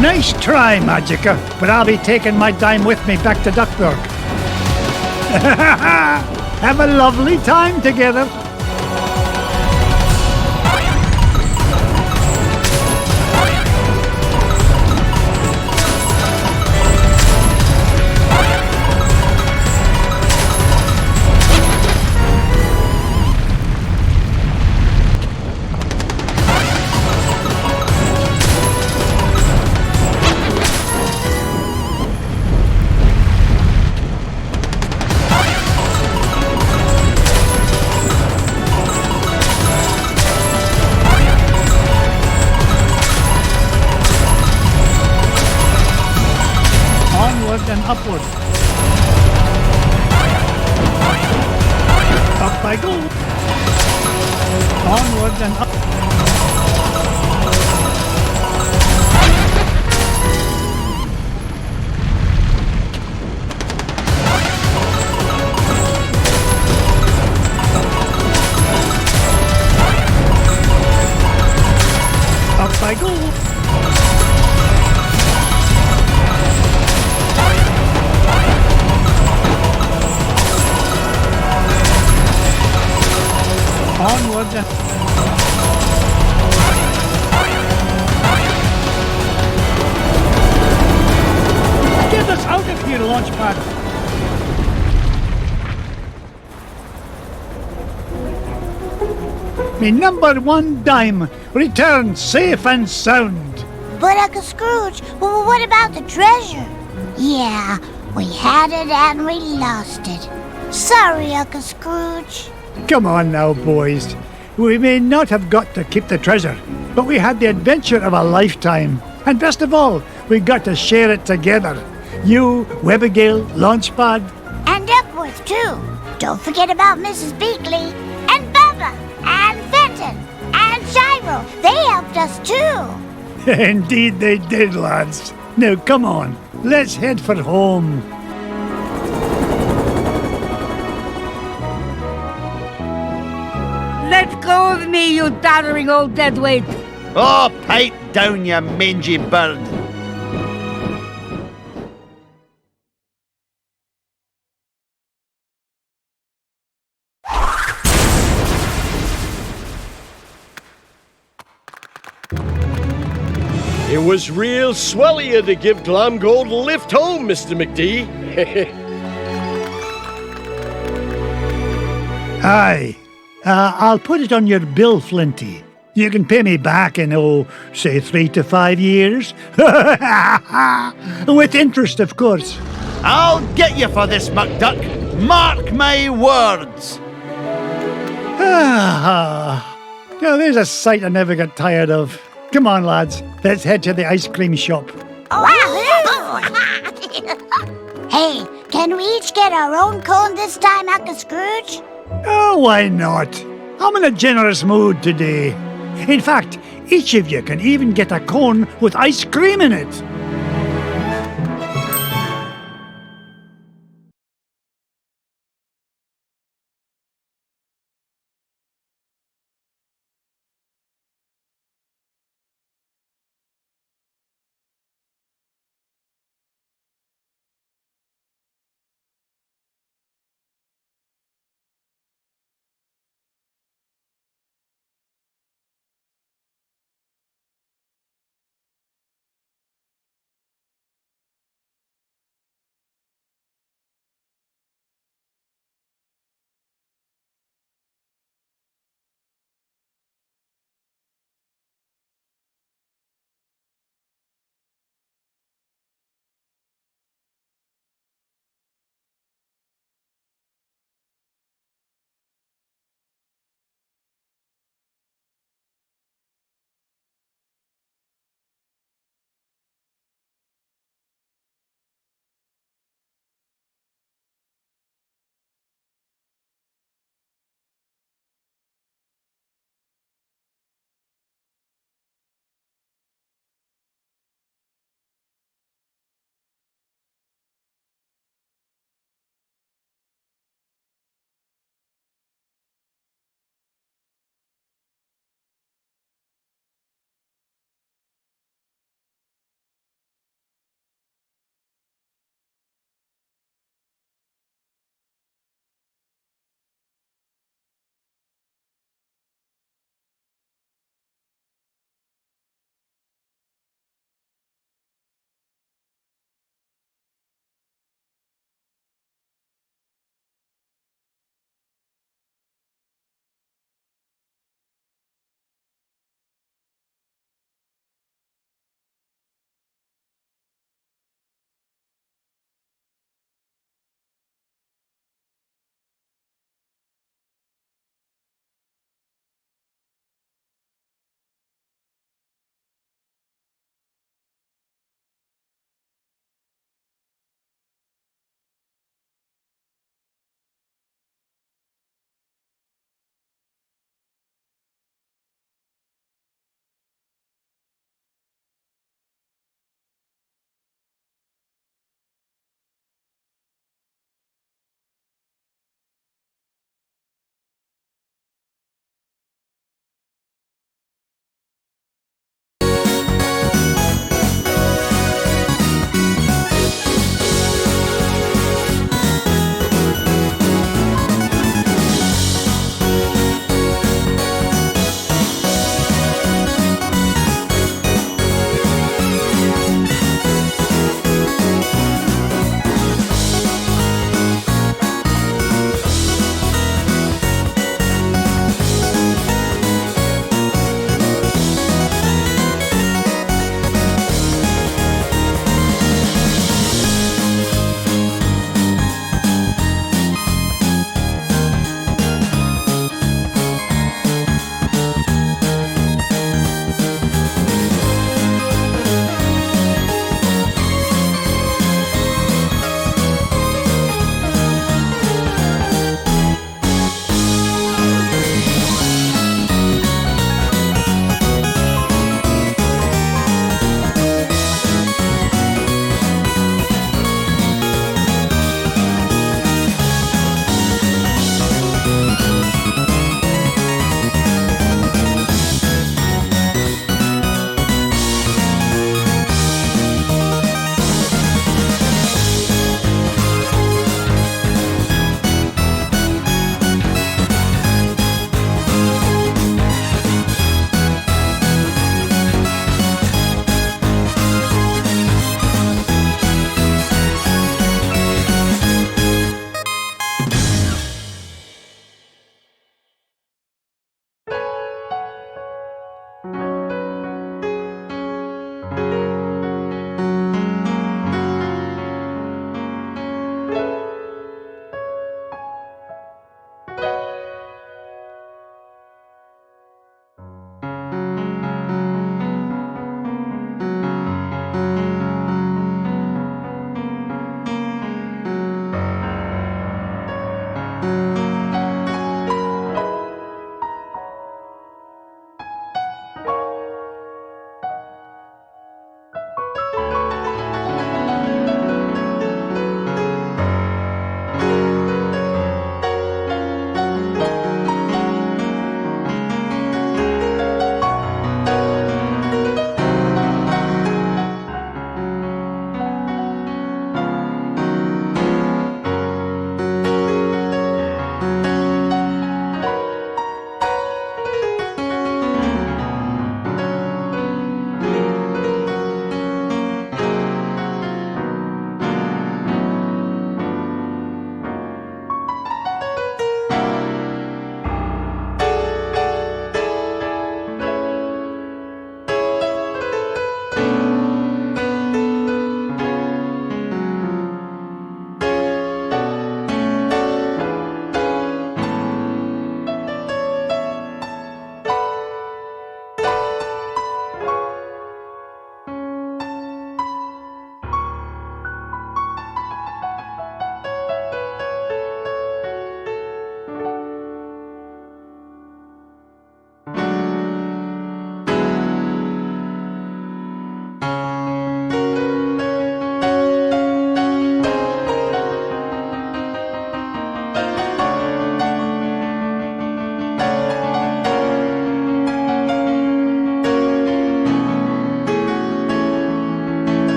Nice try, Magica, but I'll be taking my dime with me back to Duckburg. Have a lovely time together. Onwards and up. Up I go. Onwards and... Get us out of here, Launchpad! Me number one dime, return safe and sound. But Uncle Scrooge, what about the treasure? Yeah, we had it and we lost it. Sorry, Uncle Scrooge. Come on now, boys. We may not have got to keep the treasure, but we had the adventure of a lifetime. And best of all, we got to share it together. You, Webigail, Launchpad. And Duckworth, too. Don't forget about Mrs. Beakley, and Bubba, and Fenton, and Gyro. They helped us, too. Indeed they did, lads. Now, come on. Let's head for home. Let go of me, you doddering old deadweight! Oh, pipe down, you mangy bird. It was real swell of you to give Glomgold a lift home, Mr. McD. Aye. I'll put it on your bill, Flinty. You can pay me back in, say 3 to 5 years. With interest, of course. I'll get you for this, McDuck. Mark my words. Now, there's a sight I never get tired of. Come on, lads. Let's head to the ice cream shop. Hey, can we each get our own cone this time, Uncle Scrooge? Oh, why not? I'm in a generous mood today. In fact, each of you can even get a cone with ice cream in it.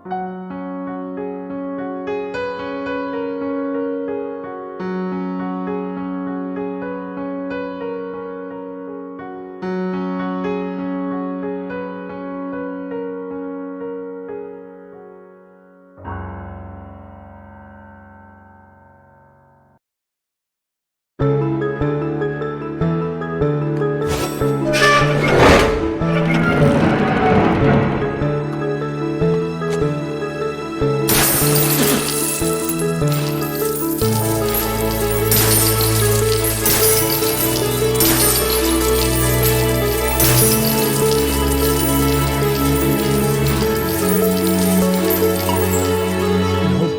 No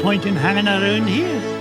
point in hanging around here.